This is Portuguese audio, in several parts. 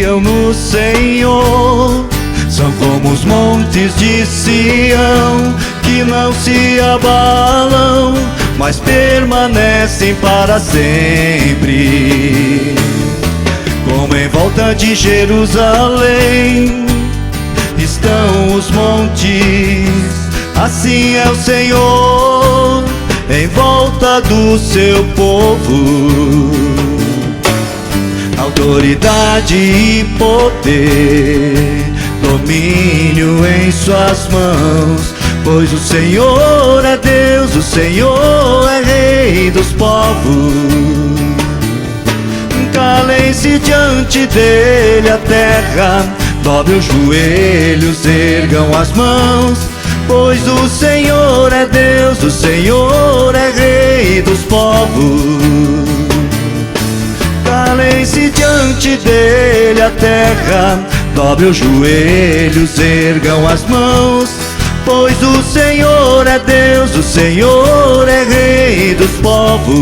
confiam no Senhor são como os montes de Sião, que não se abalam, mas permanecem para sempre. Como em volta de Jerusalém estão os montes, assim é o Senhor em volta do seu povo. Autoridade e poder, domínio em suas mãos, pois o Senhor é Deus, o Senhor é Rei dos povos. Calem-se diante dele a terra, dobre os joelhos, ergam as mãos, pois o Senhor é Deus, o Senhor é Rei dos povos. Calem-se diante dele a terra, dobre os joelhos, ergam as mãos, pois o Senhor é Deus, o Senhor é Rei dos povos.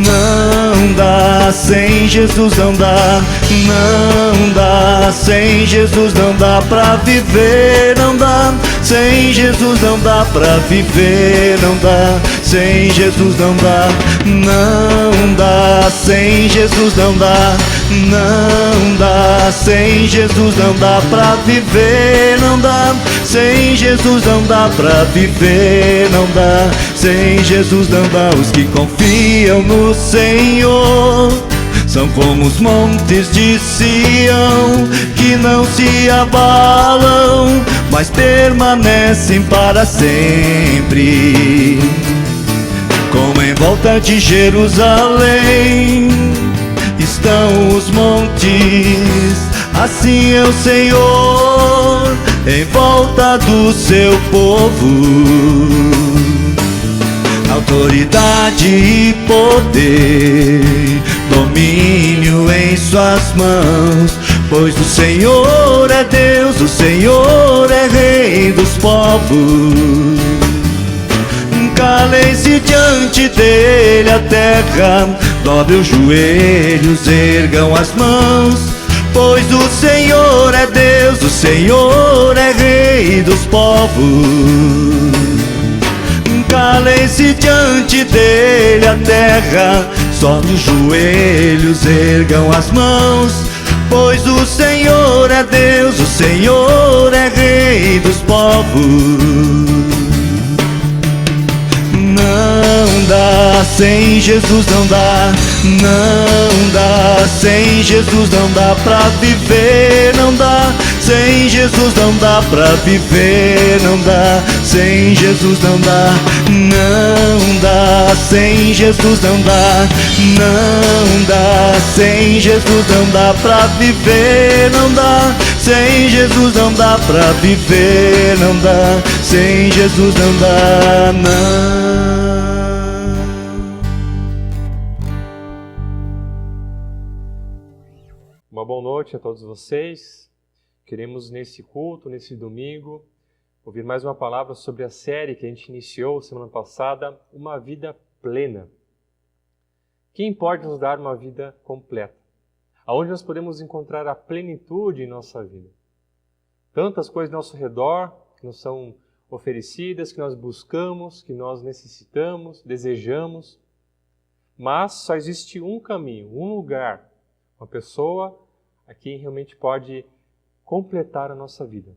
Não dá, sem Jesus não dá, não dá, sem Jesus não dá pra viver, não dá, sem Jesus não dá pra viver, não dá, sem Jesus não dá, não dá, sem Jesus não dá, não dá, sem Jesus não dá pra viver, não dá, sem Jesus não dá pra viver, não dá, sem Jesus não dá. Os que confiam no Senhor são como os montes de Sião, que não se abalam, mas permanecem para sempre. Como em volta de Jerusalém estão os montes, assim é o Senhor em volta do seu povo. Autoridade e poder, domínio em suas mãos, pois o Senhor é Deus, o Senhor é Rei dos povos. Calem-se diante dele a terra, dobre os joelhos, ergam as mãos, pois o Senhor é Deus, o Senhor é Rei dos povos. Calem-se diante dele a terra, sobre os joelhos, ergam as mãos, pois o Senhor é Deus, o Senhor é Rei dos povos. Não dá, sem Jesus não dá, não dá, sem Jesus não dá pra viver, não dá, sem Jesus não dá pra viver, não dá, sem Jesus não dá, não dá, sem Jesus não dá, não dá, sem Jesus não dá pra viver, não dá, sem Jesus não dá pra viver, não dá, sem Jesus não dá, não. Uma boa noite a todos vocês. Queremos nesse culto, nesse domingo, ouvir mais uma palavra sobre a série que a gente iniciou semana passada, Uma Vida Plena. Quem pode nos dar uma vida completa? Aonde nós podemos encontrar a plenitude em nossa vida? Tantas coisas ao nosso redor que nos são oferecidas, que nós buscamos, que nós necessitamos, desejamos. Mas só existe um caminho, um lugar, uma pessoa a quem realmente pode completar a nossa vida,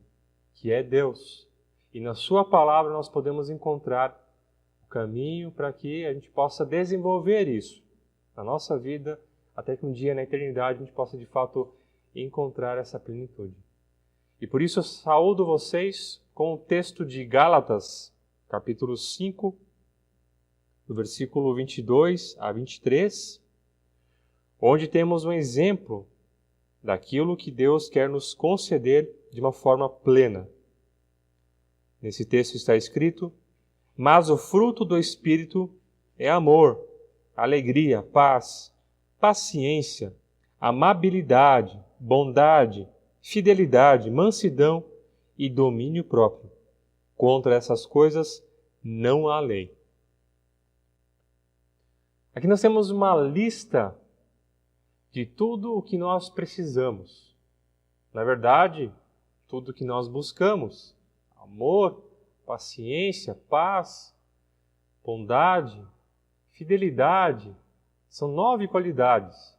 que é Deus. E na sua palavra nós podemos encontrar o caminho para que a gente possa desenvolver isso na nossa vida, até que um dia na eternidade a gente possa de fato encontrar essa plenitude. E por isso eu saúdo vocês com o texto de Gálatas, capítulo 5, do versículo 22 a 23, onde temos um exemplo daquilo que Deus quer nos conceder de uma forma plena. Nesse texto está escrito: mas o fruto do Espírito é amor, alegria, paz, paciência, amabilidade, bondade, fidelidade, mansidão e domínio próprio. Contra essas coisas não há lei. Aqui nós temos uma lista de tudo o que nós precisamos. Na verdade, tudo o que nós buscamos: amor, paciência, paz, bondade, fidelidade. São 9 qualidades.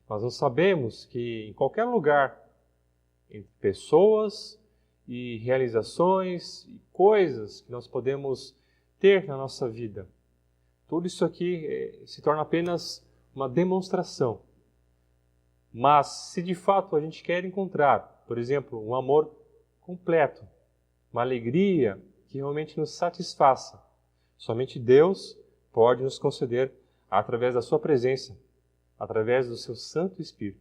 Mas nós sabemos que em qualquer lugar, entre pessoas e realizações e coisas que nós podemos ter na nossa vida, tudo isso aqui se torna apenas uma demonstração. Mas se de fato a gente quer encontrar, por exemplo, um amor completo, uma alegria que realmente nos satisfaça, somente Deus pode nos conceder através da sua presença, através do seu Santo Espírito.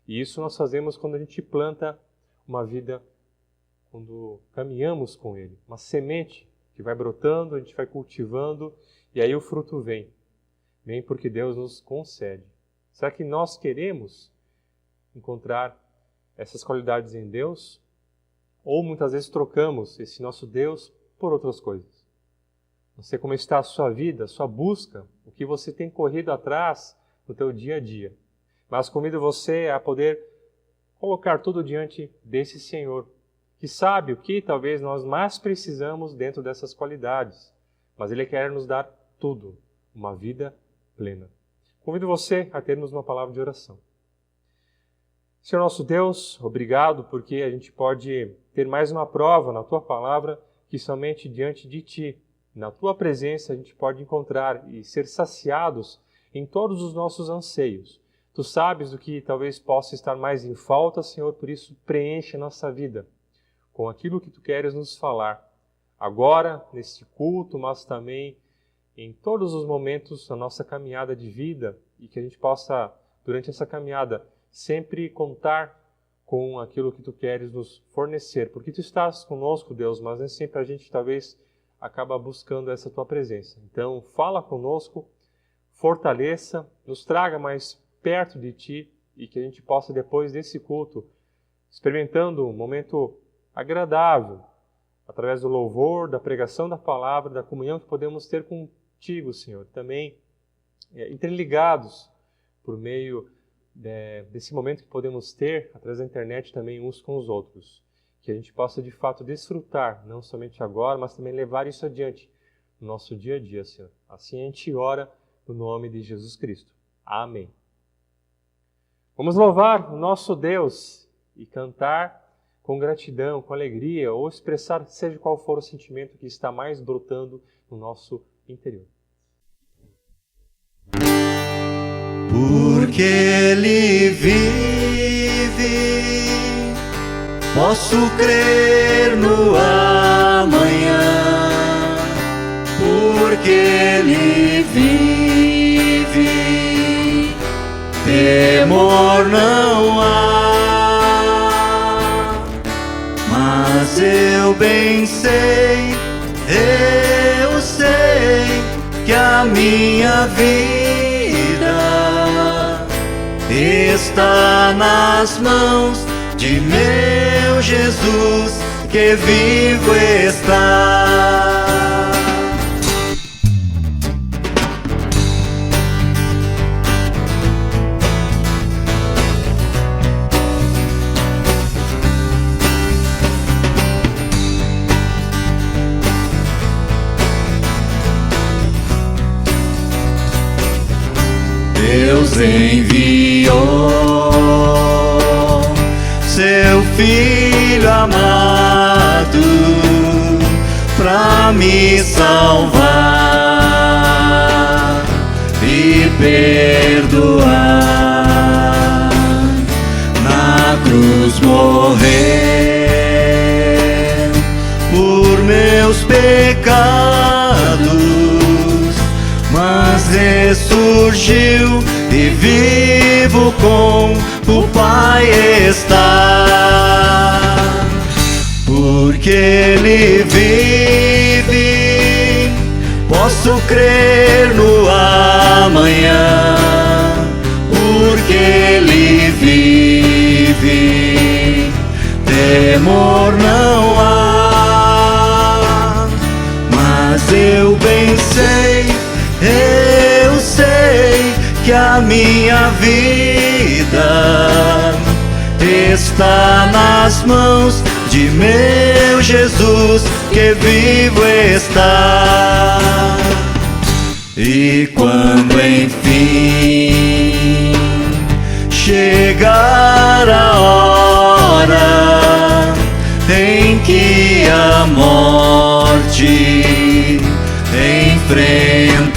E isso nós fazemos quando a gente planta uma vida, quando caminhamos com Ele. Uma semente que vai brotando, a gente vai cultivando, e aí o fruto vem. Vem porque Deus nos concede. Será que nós queremos encontrar essas qualidades em Deus? Ou muitas vezes trocamos esse nosso Deus por outras coisas? Não sei como está a sua vida, a sua busca, o que você tem corrido atrás no teu dia a dia. Mas convido você a poder colocar tudo diante desse Senhor, que sabe o que talvez nós mais precisamos dentro dessas qualidades. Mas Ele quer nos dar tudo, uma vida plena. Convido você a termos uma palavra de oração. Senhor nosso Deus, obrigado porque a gente pode ter mais uma prova na Tua palavra que somente diante de Ti, na Tua presença, a gente pode encontrar e ser saciados em todos os nossos anseios. Tu sabes do que talvez possa estar mais em falta, Senhor, por isso preenche a nossa vida com aquilo que Tu queres nos falar. Agora, neste culto, mas também em todos os momentos da nossa caminhada de vida e que a gente possa, durante essa caminhada, sempre contar com aquilo que Tu queres nos fornecer. Porque Tu estás conosco, Deus, mas nem sempre a gente talvez acaba buscando essa Tua presença. Então, fala conosco, fortaleça, nos traga mais perto de Ti e que a gente possa, depois desse culto, experimentando um momento agradável, através do louvor, da pregação da palavra, da comunhão que podemos ter contigo, Senhor. Também interligados por meio desse momento que podemos ter através da internet também uns com os outros. Que a gente possa de fato desfrutar, não somente agora, mas também levar isso adiante no nosso dia a dia, Senhor. Assim a gente ora no nome de Jesus Cristo. Amém. Vamos louvar o nosso Deus e cantar com gratidão, com alegria, ou expressar seja qual for o sentimento que está mais brotando no nosso interior. Porque Ele vive, posso crer no amanhã. Porque Ele vive, temor não há. Mas eu bem sei, eu sei que a minha vida está nas mãos de meu Jesus, que vivo está. Deus enviou seu Filho amado pra me salvar e perdoar. Na cruz morrer por meus pecados, mas ressurgiu e vivo com o Pai está. Porque Ele vive, posso crer no amanhã. Porque Ele vive, temor não há. Mas eu bem sei, eu sei que a minha vida está nas mãos de meu Jesus, que vivo está. E quando enfim chegar a hora em que a morte enfrentarei,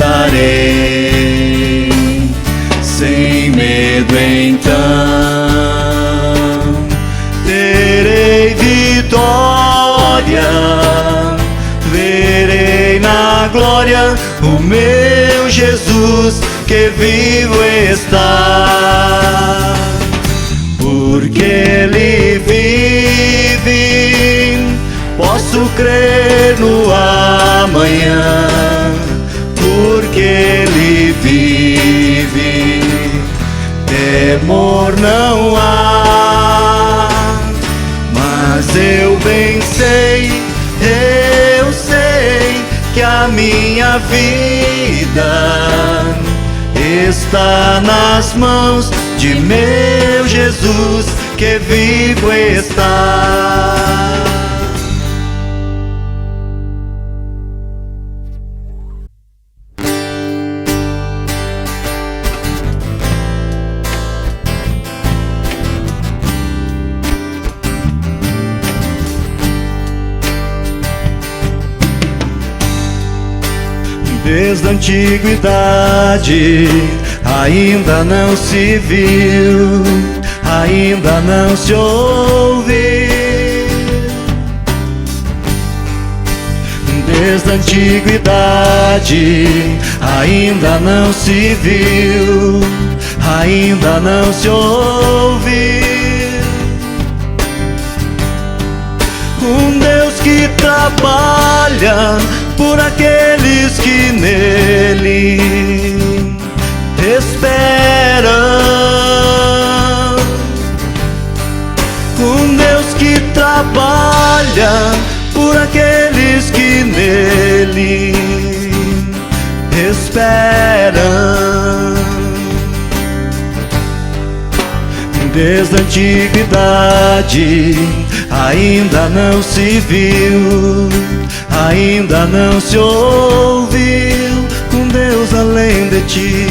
sem medo então terei vitória, verei na glória o meu Jesus, que vivo está. Porque Ele vive, posso crer no amanhã. Porque Ele vive, temor não há. Mas eu bem sei, eu sei que a minha vida está nas mãos de meu Jesus, que vivo está. Desde a antiguidade ainda não se viu, ainda não se ouviu. Desde a antiguidade ainda não se viu, ainda não se ouviu. Um Deus que trabalha por aqueles que nele esperam. Um Deus que trabalha por aqueles que nele esperam. Desde a antiguidade ainda não se viu, ainda não se ouviu um Deus além de ti.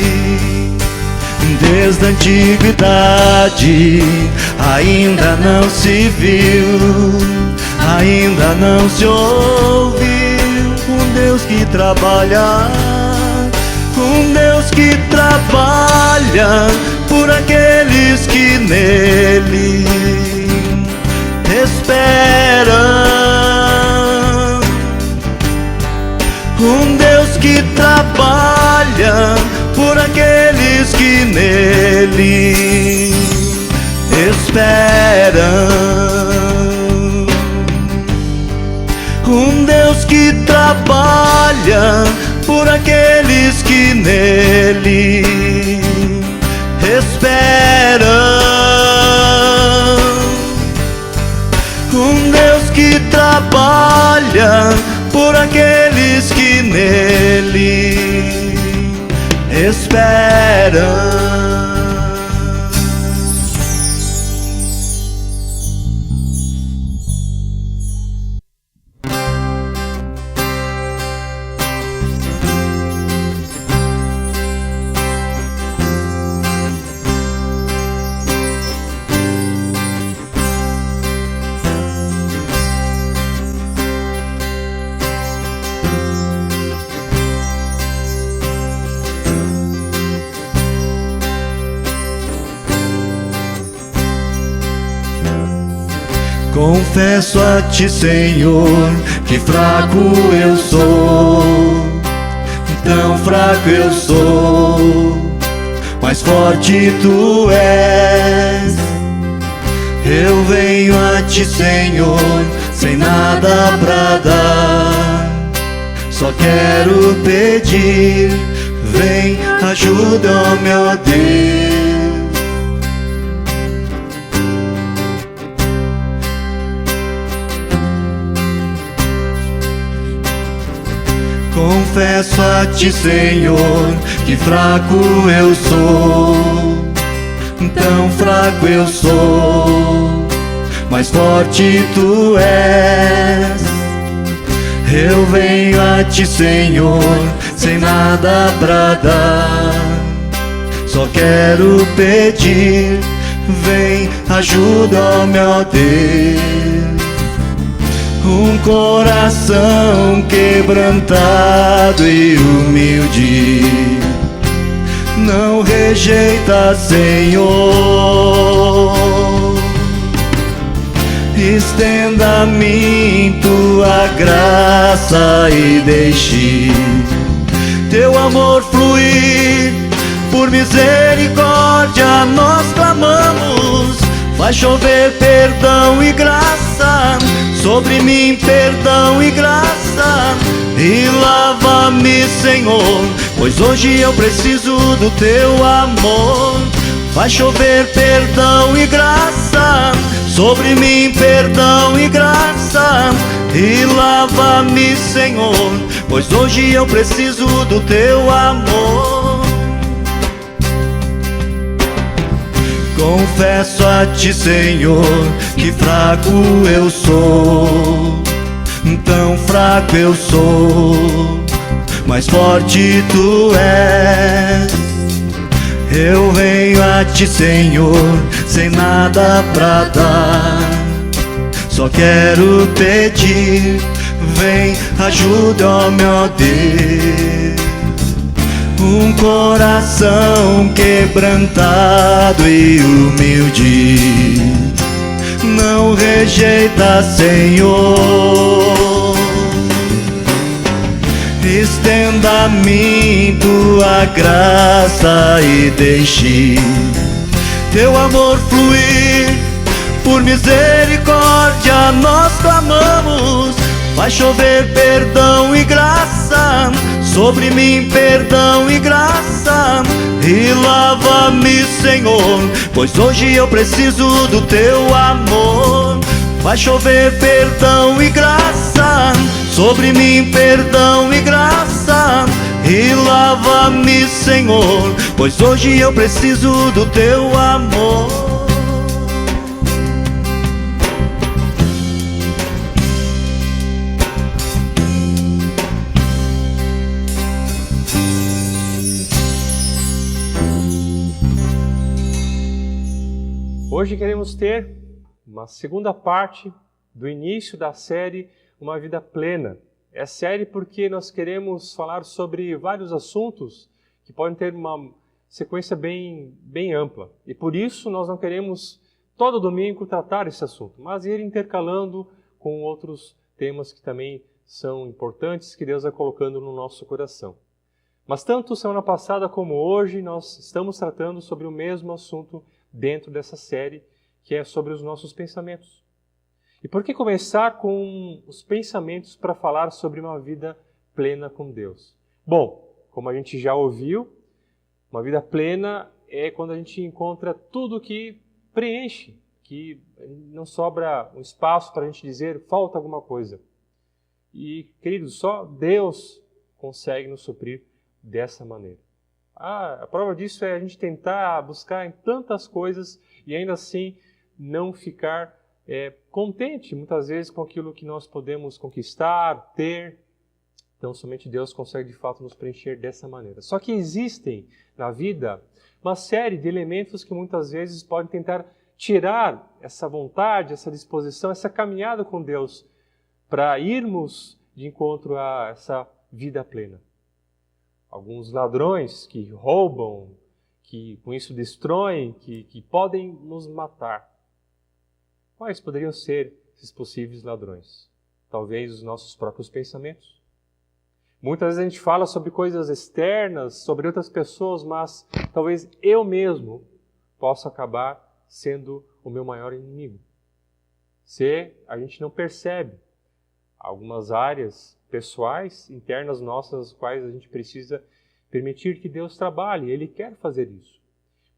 Desde a antiguidade ainda não se viu, ainda não se ouviu um Deus que trabalha, um Deus que trabalha por aqueles que nele esperam. Um Deus que trabalha por aqueles que nele esperam. Um Deus que trabalha por aqueles que nele esperam. Um Deus que trabalha por aqueles que nele esperam. Confesso a ti, Senhor, que fraco eu sou, tão fraco eu sou, mas forte tu és. Eu venho a ti, Senhor, sem nada pra dar, só quero pedir, vem, ajuda, ó meu Deus. Confesso a Ti, Senhor, que fraco eu sou. Tão fraco eu sou, mas forte Tu és. Eu venho a Ti, Senhor, sem nada pra dar. Só quero pedir, vem, ajuda-me, ó Deus. Um coração quebrantado e humilde, não rejeita, Senhor. Estenda a mim Tua graça e deixe Teu amor fluir. Por misericórdia nós clamamos, faz chover perdão e graça sobre mim, perdão e graça. E lava-me, Senhor, pois hoje eu preciso do Teu amor. Faz chover perdão e graça sobre mim, perdão e graça. E lava-me, Senhor, pois hoje eu preciso do Teu amor. Confesso a Ti, Senhor, que fraco eu sou. Tão fraco eu sou, mas forte Tu és. Eu venho a Ti, Senhor, sem nada pra dar. Só quero pedir, vem, ajuda-me, ó Deus. Um coração quebrantado e humilde, não rejeita, Senhor. Estenda a mim Tua graça e deixe Teu amor fluir. Por misericórdia nós clamamos, faz chover perdão e graça sobre mim, perdão e graça. E lava-me, Senhor, pois hoje eu preciso do Teu amor. Faz chover perdão e graça sobre mim, perdão e graça. E lava-me, Senhor, pois hoje eu preciso do Teu amor. Hoje queremos ter uma segunda parte do início da série Uma Vida Plena. É série porque nós queremos falar sobre vários assuntos que podem ter uma sequência bem ampla. E por isso nós não queremos todo domingo tratar esse assunto, mas ir intercalando com outros temas que também são importantes, que Deus vai colocando no nosso coração. Mas tanto semana passada como hoje nós estamos tratando sobre o mesmo assunto dentro dessa série, que é sobre os nossos pensamentos. E por que começar com os pensamentos para falar sobre uma vida plena com Deus? Bom, como a gente já ouviu, uma vida plena é quando a gente encontra tudo que preenche, que não sobra um espaço para a gente dizer falta alguma coisa. E, queridos, só Deus consegue nos suprir dessa maneira. A prova disso é a gente tentar buscar em tantas coisas e ainda assim não ficar contente, muitas vezes, com aquilo que nós podemos conquistar, ter. Então, somente Deus consegue, de fato, nos preencher dessa maneira. Só que existem, na vida, uma série de elementos que muitas vezes podem tentar tirar essa vontade, essa disposição, essa caminhada com Deus para irmos de encontro a essa vida plena. Alguns ladrões que roubam, que com isso destroem, que podem nos matar. Quais poderiam ser esses possíveis ladrões? Talvez os nossos próprios pensamentos. Muitas vezes a gente fala sobre coisas externas, sobre outras pessoas, mas talvez eu mesmo possa acabar sendo o meu maior inimigo. Se a gente não percebe algumas áreas pessoais, internas nossas, nas quais a gente precisa permitir que Deus trabalhe. Ele quer fazer isso.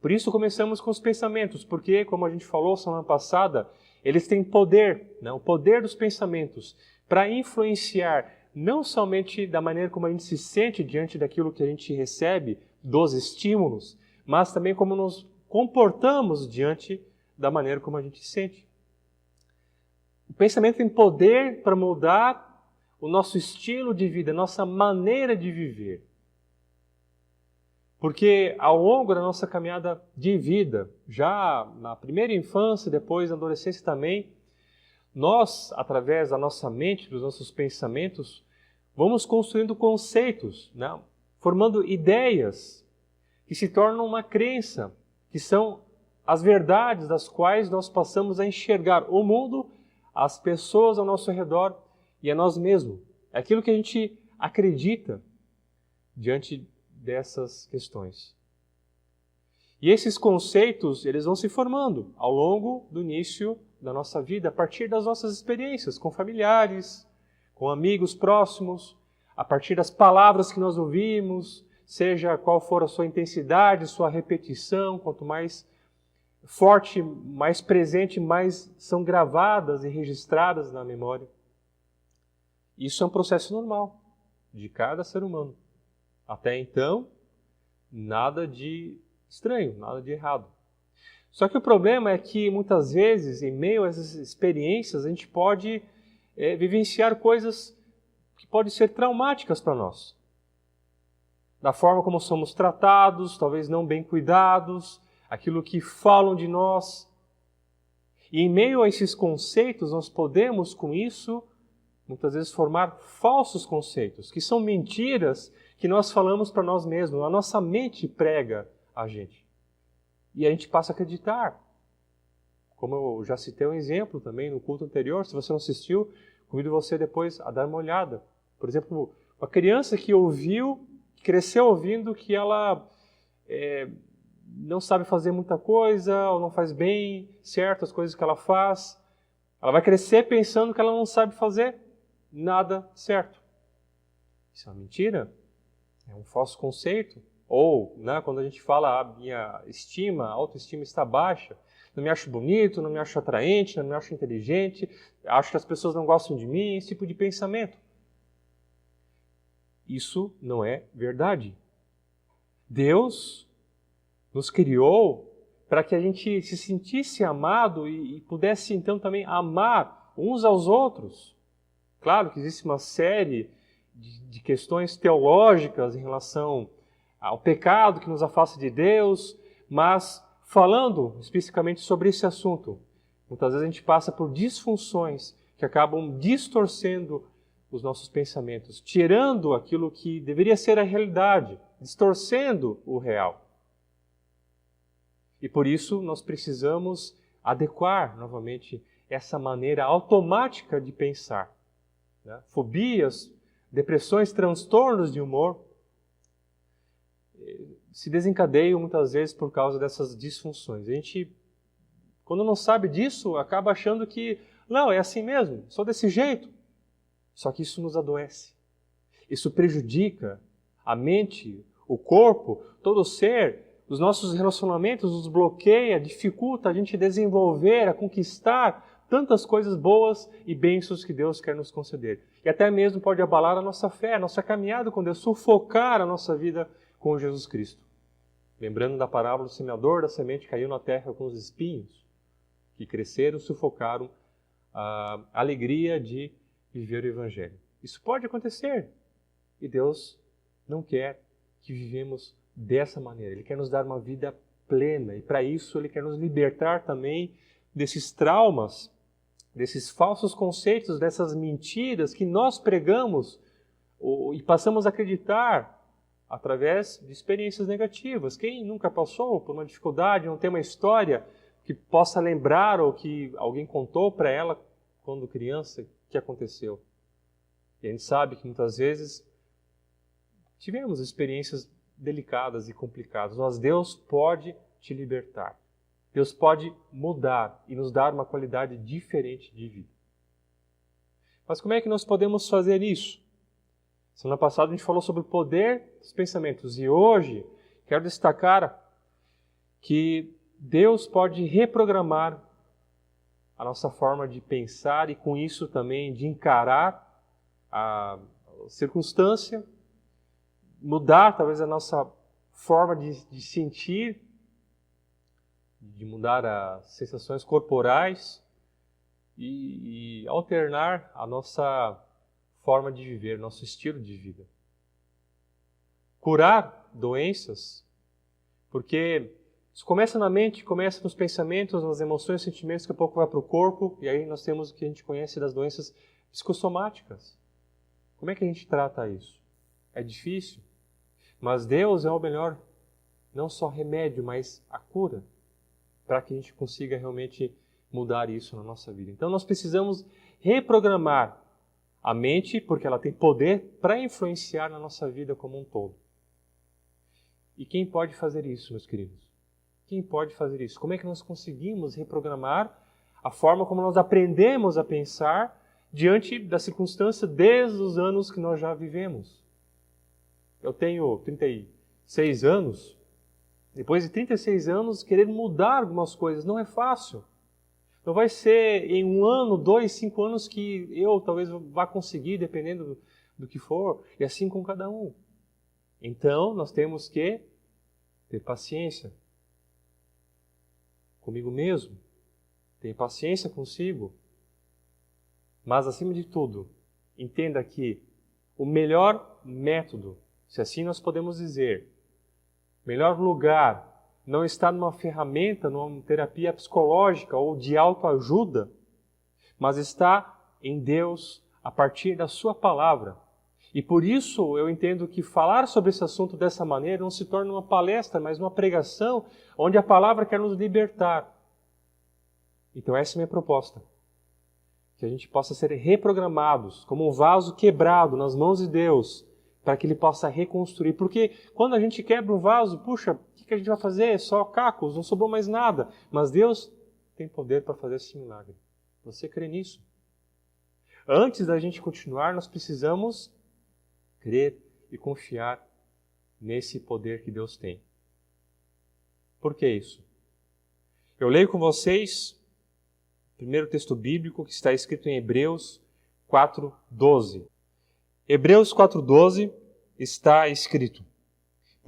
Por isso começamos com os pensamentos, porque, como a gente falou semana passada, eles têm poder, o poder dos pensamentos, para influenciar não somente da maneira como a gente se sente diante daquilo que a gente recebe, dos estímulos, mas também como nos comportamos diante da maneira como a gente se sente. O pensamento tem poder para mudar o nosso estilo de vida, a nossa maneira de viver. Porque ao longo da nossa caminhada de vida, já na primeira infância, depois na adolescência também, nós, através da nossa mente, dos nossos pensamentos, vamos construindo conceitos, né? Formando ideias que se tornam uma crença, que são as verdades das quais nós passamos a enxergar o mundo, as pessoas ao nosso redor e a nós mesmos. É aquilo que a gente acredita diante dessas questões. E esses conceitos, eles vão se formando ao longo do início da nossa vida, a partir das nossas experiências com familiares, com amigos próximos, a partir das palavras que nós ouvimos, seja qual for a sua intensidade, sua repetição, quanto mais forte, mais presente, mais são gravadas e registradas na memória. Isso é um processo normal de cada ser humano. Até então, nada de estranho, nada de errado. Só que o problema é que, muitas vezes, em meio a essas experiências, a gente pode vivenciar coisas que podem ser traumáticas para nós. Da forma como somos tratados, talvez não bem cuidados, aquilo que falam de nós. E em meio a esses conceitos, nós podemos, com isso, muitas vezes formar falsos conceitos, que são mentiras que nós falamos para nós mesmos. A nossa mente prega a gente. E a gente passa a acreditar. Como eu já citei um exemplo também no culto anterior, se você não assistiu, convido você depois a dar uma olhada. Por exemplo, uma criança que cresceu ouvindo que ela não sabe fazer muita coisa, ou não faz bem certas coisas que ela faz. Ela vai crescer pensando que ela não sabe fazer nada certo. Isso é uma mentira, é um falso conceito. Ou, né, quando a gente fala a minha autoestima está baixa, não me acho bonito, não me acho atraente, não me acho inteligente, acho que as pessoas não gostam de mim, esse tipo de pensamento. Isso não é verdade. Deus nos criou para que a gente se sentisse amado e pudesse então também amar uns aos outros. Claro que existe uma série de questões teológicas em relação ao pecado que nos afasta de Deus, mas falando especificamente sobre esse assunto, muitas vezes a gente passa por disfunções que acabam distorcendo os nossos pensamentos, tirando aquilo que deveria ser a realidade, distorcendo o real. E por isso nós precisamos adequar novamente essa maneira automática de pensar. Né? Fobias, depressões, transtornos de humor se desencadeiam muitas vezes por causa dessas disfunções. A gente, quando não sabe disso, acaba achando que, não, é assim mesmo, sou desse jeito. Só que isso nos adoece. Isso prejudica a mente, o corpo, todo o ser, os nossos relacionamentos, nos bloqueia, dificulta a gente desenvolver, a conquistar tantas coisas boas e bênçãos que Deus quer nos conceder. E até mesmo pode abalar a nossa fé, a nossa caminhada com Deus, sufocar a nossa vida com Jesus Cristo. Lembrando da parábola do semeador, da semente que caiu na terra com os espinhos, que cresceram, sufocaram a alegria de viver o Evangelho. Isso pode acontecer. E Deus não quer que vivemos dessa maneira. Ele quer nos dar uma vida plena. E para isso Ele quer nos libertar também desses traumas, desses falsos conceitos, dessas mentiras que nós pregamos e passamos a acreditar através de experiências negativas. Quem nunca passou por uma dificuldade, não tem uma história que possa lembrar ou que alguém contou para ela quando criança que aconteceu? E a gente sabe que muitas vezes tivemos experiências delicadas e complicadas, mas Deus pode te libertar. Deus pode mudar e nos dar uma qualidade diferente de vida. Mas como é que nós podemos fazer isso? Semana passada a gente falou sobre o poder dos pensamentos e hoje quero destacar que Deus pode reprogramar a nossa forma de pensar e com isso também de encarar circunstância, mudar talvez a nossa forma de sentir, de mudar as sensações corporais e alternar a nossa forma de viver, nosso estilo de vida. Curar doenças, porque isso começa na mente, começa nos pensamentos, nas emoções, sentimentos, que a pouco vai para o corpo, e aí nós temos o que a gente conhece das doenças psicossomáticas. Como é que a gente trata isso? É difícil, mas Deus é o melhor, não só remédio, mas a cura, para que a gente consiga realmente mudar isso na nossa vida. Então nós precisamos reprogramar a mente, porque ela tem poder para influenciar na nossa vida como um todo. E quem pode fazer isso, meus queridos? Quem pode fazer isso? Como é que nós conseguimos reprogramar a forma como nós aprendemos a pensar diante da circunstância desde os anos que nós já vivemos? Eu tenho 36 anos. Depois de 36 anos, querer mudar algumas coisas não é fácil. Não vai ser em 1 ano, 2, 5 anos que eu talvez vá conseguir, dependendo do que for, e assim com cada um. Então, nós temos que ter paciência comigo mesmo, ter paciência consigo, mas, acima de tudo, entenda que o melhor método, se assim nós podemos dizer, melhor lugar, não está numa ferramenta, numa terapia psicológica ou de autoajuda, mas está em Deus, a partir da sua palavra. E por isso eu entendo que falar sobre esse assunto dessa maneira não se torna uma palestra, mas uma pregação onde a palavra quer nos libertar. Então essa é a minha proposta. Que a gente possa ser reprogramados como um vaso quebrado nas mãos de Deus, para que Ele possa reconstruir. Porque quando a gente quebra um vaso, puxa, o que a gente vai fazer? Só cacos, não sobrou mais nada. Mas Deus tem poder para fazer esse milagre. Você crê nisso? Antes da gente continuar, nós precisamos crer e confiar nesse poder que Deus tem. Por que isso? Eu leio com vocês o primeiro texto bíblico que está escrito em Hebreus 4:12. Hebreus 4:12 está escrito: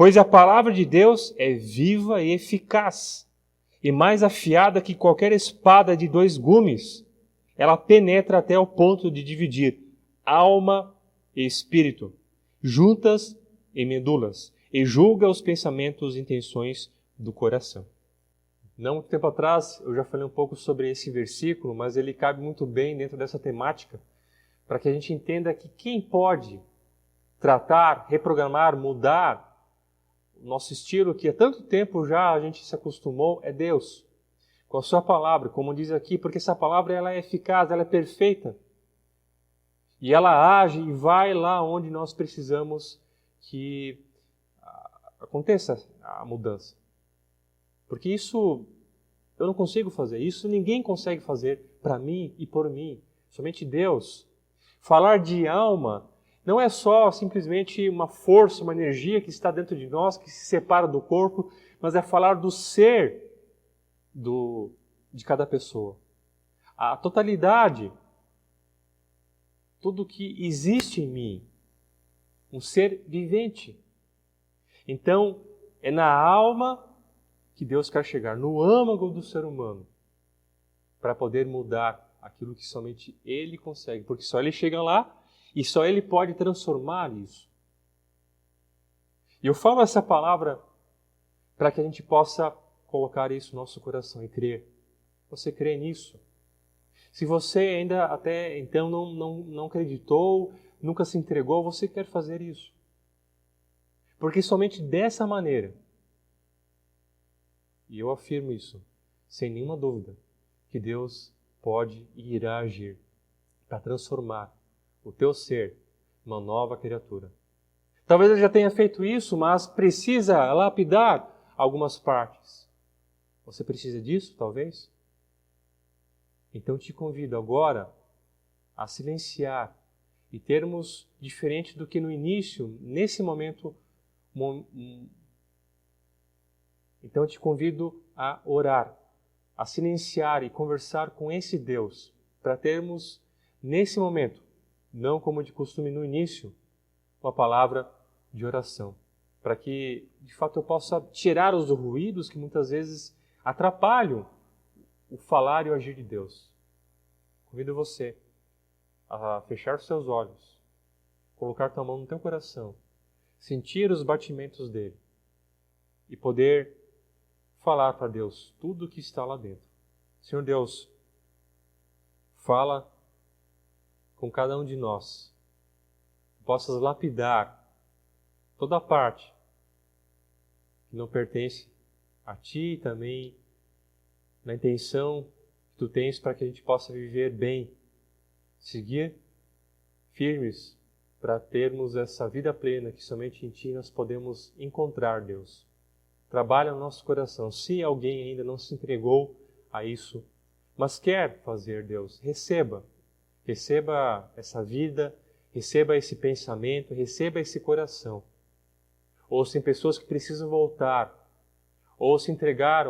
pois a palavra de Deus é viva e eficaz, e mais afiada que qualquer espada de 2 gumes. Ela penetra até o ponto de dividir alma e espírito, juntas e medulas, e julga os pensamentos e intenções do coração. Não muito tempo atrás eu já falei um pouco sobre esse versículo, mas ele cabe muito bem dentro dessa temática, para que a gente entenda que quem pode tratar, reprogramar, mudar o nosso estilo, que há tanto tempo já a gente se acostumou, é Deus. Com a sua palavra, como diz aqui, porque essa palavra ela é eficaz, ela é perfeita. E ela age e vai lá onde nós precisamos que aconteça a mudança. Porque isso eu não consigo fazer, isso ninguém consegue fazer para mim e por mim, somente Deus. Falar de alma não é só simplesmente uma força, uma energia que está dentro de nós, que se separa do corpo, mas é falar do ser de cada pessoa. A totalidade, tudo que existe em mim, um ser vivente. Então, é na alma que Deus quer chegar, no âmago do ser humano, para poder mudar aquilo que somente Ele consegue, porque só Ele chega lá e só Ele pode transformar isso. E eu falo essa palavra para que a gente possa colocar isso no nosso coração e crer. Você crê nisso? Se você ainda até então não acreditou, nunca se entregou, você quer fazer isso. Porque somente dessa maneira, e eu afirmo isso, sem nenhuma dúvida, que Deus pode e irá agir para transformar o teu ser numa nova criatura. Talvez ele já tenha feito isso, mas precisa lapidar algumas partes. Você precisa disso, talvez? Então te convido agora a silenciar e termos, diferente do que no início, nesse momento, então te convido a orar, a silenciar e conversar com esse Deus, para termos, nesse momento, não como de costume no início, uma palavra de oração, para que, de fato, eu possa tirar os ruídos que muitas vezes atrapalham o falar e o agir de Deus. Convido você a fechar os seus olhos, colocar tua mão no teu coração, sentir os batimentos dele e poder falar para Deus tudo o que está lá dentro. Senhor Deus, fala com cada um de nós, que possas lapidar toda a parte que não pertence a Ti também, na intenção que Tu tens para que a gente possa viver bem, seguir firmes para termos essa vida plena que somente em Ti nós podemos encontrar, Deus. Trabalha no nosso coração. Se alguém ainda não se entregou a isso, mas quer fazer, Deus, receba essa vida, receba esse pensamento, receba esse coração. Ou se tem pessoas que precisam voltar, ou se entregar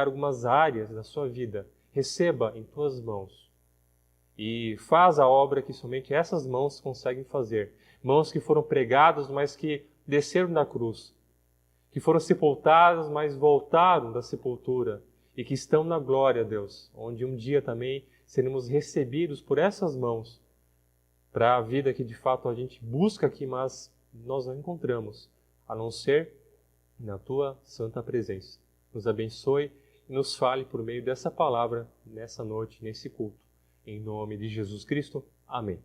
algumas áreas da sua vida, receba em tuas mãos. E faz a obra que somente essas mãos conseguem fazer. Mãos que foram pregadas, mas que desceram da cruz. Que foram sepultadas, mas voltaram da sepultura. E que estão na glória, Deus, onde um dia também seremos recebidos por essas mãos para a vida que de fato a gente busca aqui, mas nós não encontramos, a não ser na Tua santa presença. Nos abençoe e nos fale por meio dessa palavra nessa noite, nesse culto. Em nome de Jesus Cristo. Amém.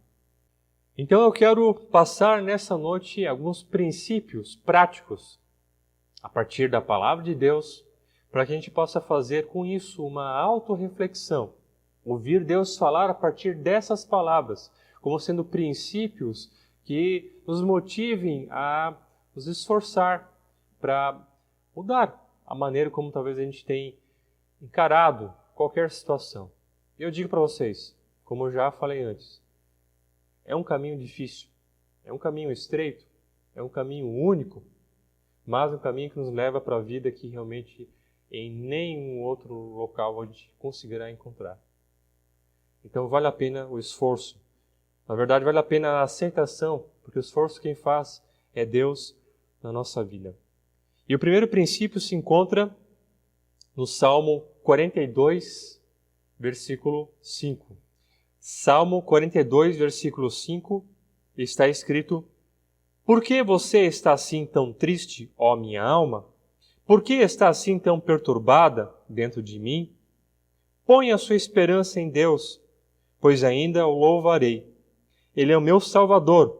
Então eu quero passar nessa noite alguns princípios práticos a partir da palavra de Deus, para que a gente possa fazer com isso uma autorreflexão. Ouvir Deus falar a partir dessas palavras, como sendo princípios que nos motivem a nos esforçar para mudar a maneira como talvez a gente tem encarado qualquer situação. Eu digo para vocês, como eu já falei antes, é um caminho difícil, é um caminho estreito, é um caminho único, mas um caminho que nos leva para a vida que realmente em nenhum outro local a gente conseguirá encontrar. Então vale a pena o esforço. Na verdade, vale a pena a aceitação, porque o esforço quem faz é Deus na nossa vida. E o primeiro princípio se encontra no Salmo 42, versículo 5. Salmo 42, versículo 5, está escrito: Por que você está assim tão triste, ó minha alma? Por que está assim tão perturbada dentro de mim? Põe a sua esperança em Deus, pois ainda o louvarei. Ele é o meu Salvador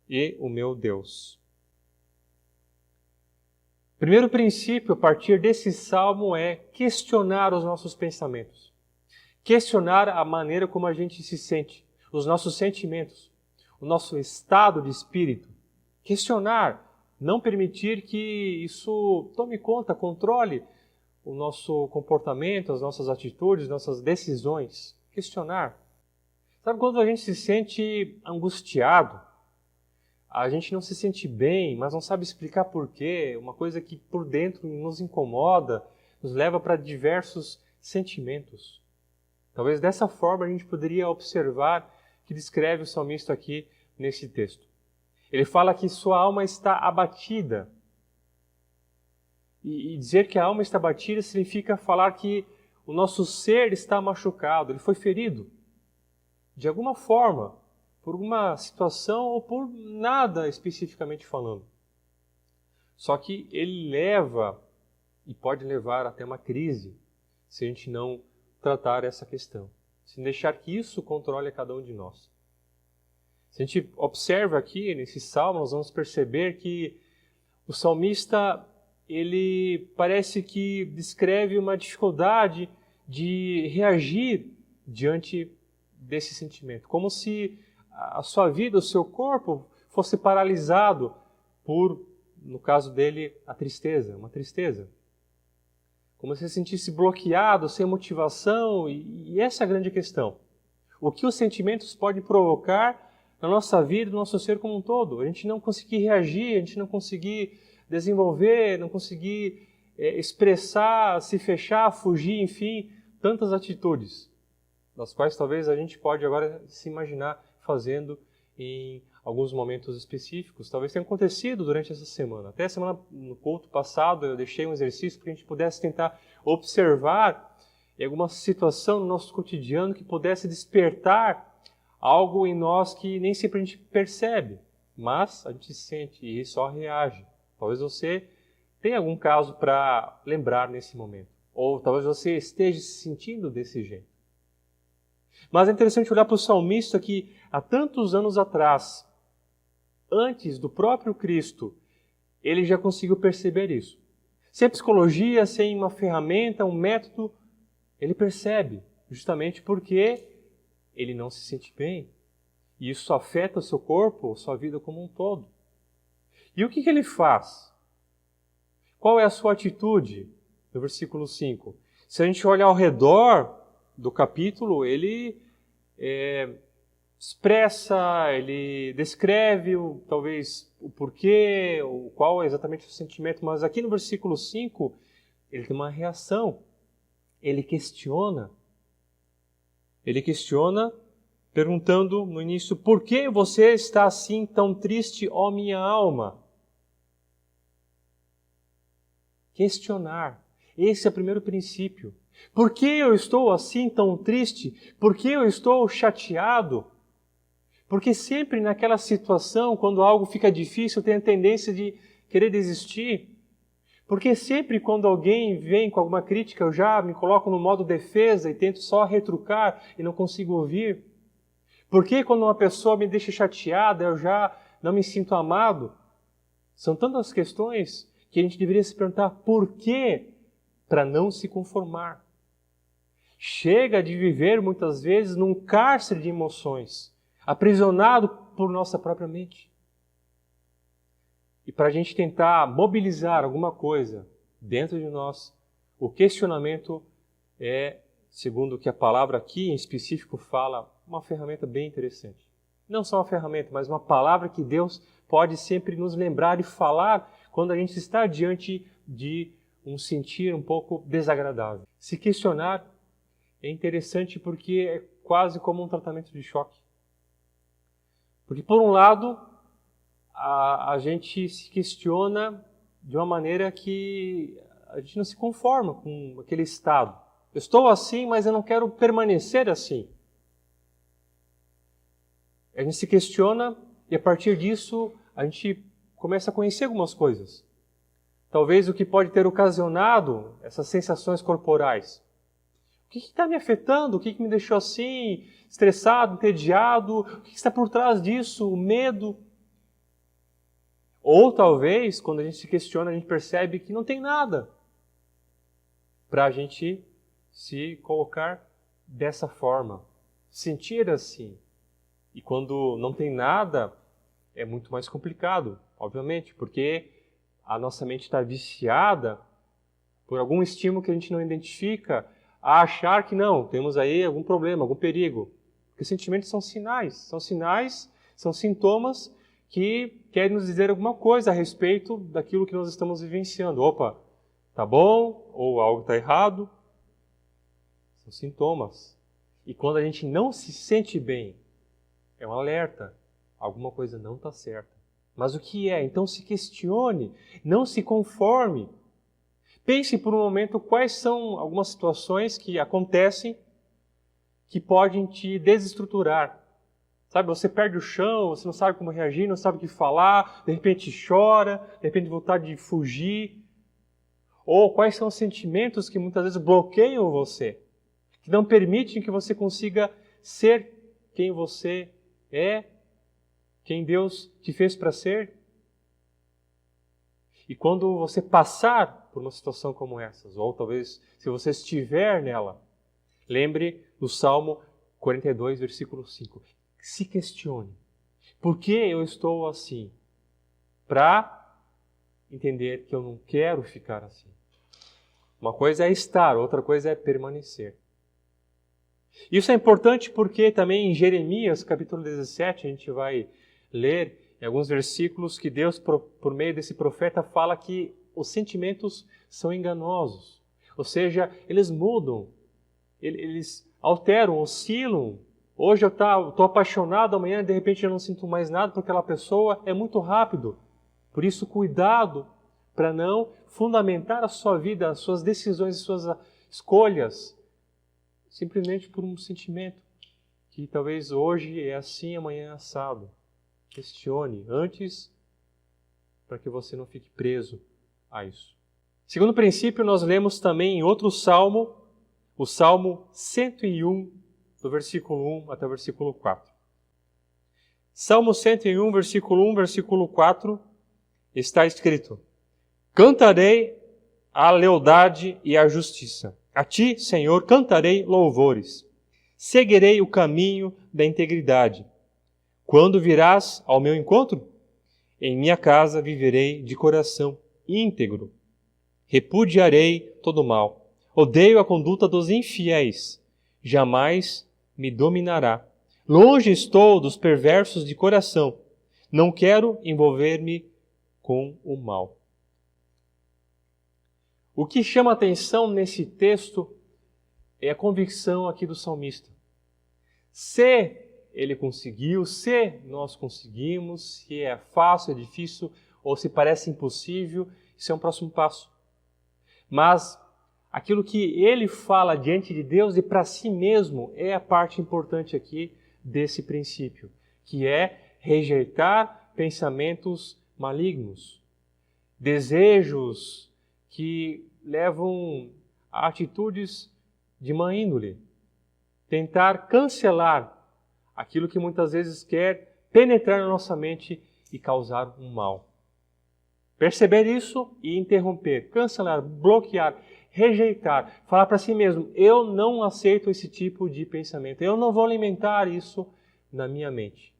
e o meu Deus. O primeiro princípio a partir desse salmo é questionar os nossos pensamentos. Questionar a maneira como a gente se sente, os nossos sentimentos, o nosso estado de espírito. Questionar, não permitir que isso tome conta, controle o nosso comportamento, as nossas atitudes, nossas decisões. Questionar. Sabe quando a gente se sente angustiado? A gente não se sente bem, mas não sabe explicar por quê. Uma coisa que por dentro nos incomoda, nos leva para diversos sentimentos. Talvez dessa forma a gente poderia observar que descreve o salmista aqui nesse texto. Ele fala que sua alma está abatida. E dizer que a alma está abatida significa falar que o nosso ser está machucado, ele foi ferido. De alguma forma, por alguma situação ou por nada especificamente falando. Só que ele leva e pode levar até uma crise se a gente não tratar essa questão. Se deixar que isso controle a cada um de nós. Se a gente observa aqui nesse salmo, nós vamos perceber que o salmista, ele parece que descreve uma dificuldade de reagir diante desse sentimento. Como se a sua vida, o seu corpo fosse paralisado por, no caso dele, a tristeza, uma tristeza. Como se se sentisse bloqueado, sem motivação, e essa é a grande questão. O que os sentimentos podem provocar na nossa vida, no nosso ser como um todo? A gente não conseguir reagir, a gente não conseguir desenvolver, não conseguir expressar, se fechar, fugir, enfim, tantas atitudes, das quais talvez a gente pode agora se imaginar fazendo em alguns momentos específicos, talvez tenha acontecido durante essa semana. Até a semana, no culto passado, eu deixei um exercício para que a gente pudesse tentar observar em alguma situação no nosso cotidiano que pudesse despertar algo em nós que nem sempre a gente percebe, mas a gente sente e só reage. Talvez você tenha algum caso para lembrar nesse momento, ou talvez você esteja se sentindo desse jeito. Mas é interessante olhar para o salmista que há tantos anos atrás, antes do próprio Cristo, ele já conseguiu perceber isso. Sem psicologia, sem uma ferramenta, um método, ele percebe, justamente porque ele não se sente bem. E isso afeta o seu corpo, a sua vida como um todo. E o que ele faz? Qual é a sua atitude? No versículo 5. Se a gente olhar ao redor do capítulo, ele expressa, ele descreve talvez o porquê, qual é exatamente o sentimento, mas aqui no versículo 5, ele tem uma reação. Ele questiona perguntando no início, por que você está assim tão triste, ó minha alma? Questionar. Esse é o primeiro princípio. Por que eu estou assim tão triste? Por que eu estou chateado? Porque sempre naquela situação, quando algo fica difícil, eu tenho a tendência de querer desistir. Porque sempre quando alguém vem com alguma crítica, eu já me coloco no modo defesa e tento só retrucar e não consigo ouvir. Porque quando uma pessoa me deixa chateada, eu já não me sinto amado. São tantas questões que a gente deveria se perguntar por quê para não se conformar. Chega de viver muitas vezes num cárcere de emoções, aprisionado por nossa própria mente. E para a gente tentar mobilizar alguma coisa dentro de nós, o questionamento é, segundo o que a palavra aqui em específico fala, uma ferramenta bem interessante. Não só uma ferramenta, mas uma palavra que Deus pode sempre nos lembrar e falar quando a gente está diante de um sentir um pouco desagradável. Se questionar é interessante porque é quase como um tratamento de choque. Porque, por um lado, a gente se questiona de uma maneira que a gente não se conforma com aquele estado. Eu estou assim, mas eu não quero permanecer assim. A gente se questiona e, a partir disso, a gente começa a conhecer algumas coisas. Talvez o que pode ter ocasionado essas sensações corporais. O que está me afetando? O que me deixou assim, estressado, entediado? O que está por trás disso? O medo? Ou talvez, quando a gente se questiona, a gente percebe que não tem nada para a gente se colocar dessa forma, sentir assim. E quando não tem nada, é muito mais complicado, obviamente, porque a nossa mente está viciada por algum estímulo que a gente não identifica, a achar que não, temos aí algum problema, algum perigo. Porque sentimentos são sinais, são sintomas que querem nos dizer alguma coisa a respeito daquilo que nós estamos vivenciando. Opa, tá bom? Ou algo está errado? São sintomas. E quando a gente não se sente bem, é um alerta. Alguma coisa não está certa. Mas o que é? Então se questione, não se conforme. Pense por um momento quais são algumas situações que acontecem que podem te desestruturar. Sabe, você perde o chão, você não sabe como reagir, não sabe o que falar, de repente chora, de repente vontade de fugir. Ou quais são os sentimentos que muitas vezes bloqueiam você, que não permitem que você consiga ser quem você é, quem Deus te fez para ser. E quando você passar por uma situação como essas, ou talvez se você estiver nela, lembre do Salmo 42, versículo 5. Se questione. Por que eu estou assim? Para entender que eu não quero ficar assim. Uma coisa é estar, outra coisa é permanecer. Isso é importante porque também em Jeremias, capítulo 17, a gente vai ler em alguns versículos que Deus, por meio desse profeta, fala que os sentimentos são enganosos. Ou seja, eles mudam, eles alteram, oscilam Hoje eu estou apaixonado, amanhã de repente eu não sinto mais nada por aquela pessoa. É muito rápido. Por isso, cuidado para não fundamentar a sua vida, as suas decisões, as suas escolhas, simplesmente por um sentimento que talvez hoje é assim, amanhã é assado. Questione antes, para que você não fique preso a isso. Segundo princípio, nós lemos também em outro salmo, o Salmo 101, do versículo 1 até o versículo 4. Salmo 101, versículo 1, versículo 4, está escrito: Cantarei a lealdade e a justiça. A ti, Senhor, cantarei louvores. Seguirei o caminho da integridade. Quando virás ao meu encontro, em minha casa viverei de coração íntegro. Repudiarei todo o mal. Odeio a conduta dos infiéis. Jamais me dominará. Longe estou dos perversos de coração. Não quero envolver-me com o mal. O que chama a atenção nesse texto é a convicção aqui do salmista. Se ele conseguiu, se nós conseguimos, se é fácil, é difícil, ou se parece impossível, isso é um próximo passo. Mas aquilo que ele fala diante de Deus e para si mesmo é a parte importante aqui desse princípio, que é rejeitar pensamentos malignos, desejos que levam a atitudes de má índole, tentar cancelar aquilo que muitas vezes quer penetrar na nossa mente e causar um mal. Perceber isso e interromper, cancelar, bloquear, rejeitar, falar para si mesmo: eu não aceito esse tipo de pensamento, eu não vou alimentar isso na minha mente,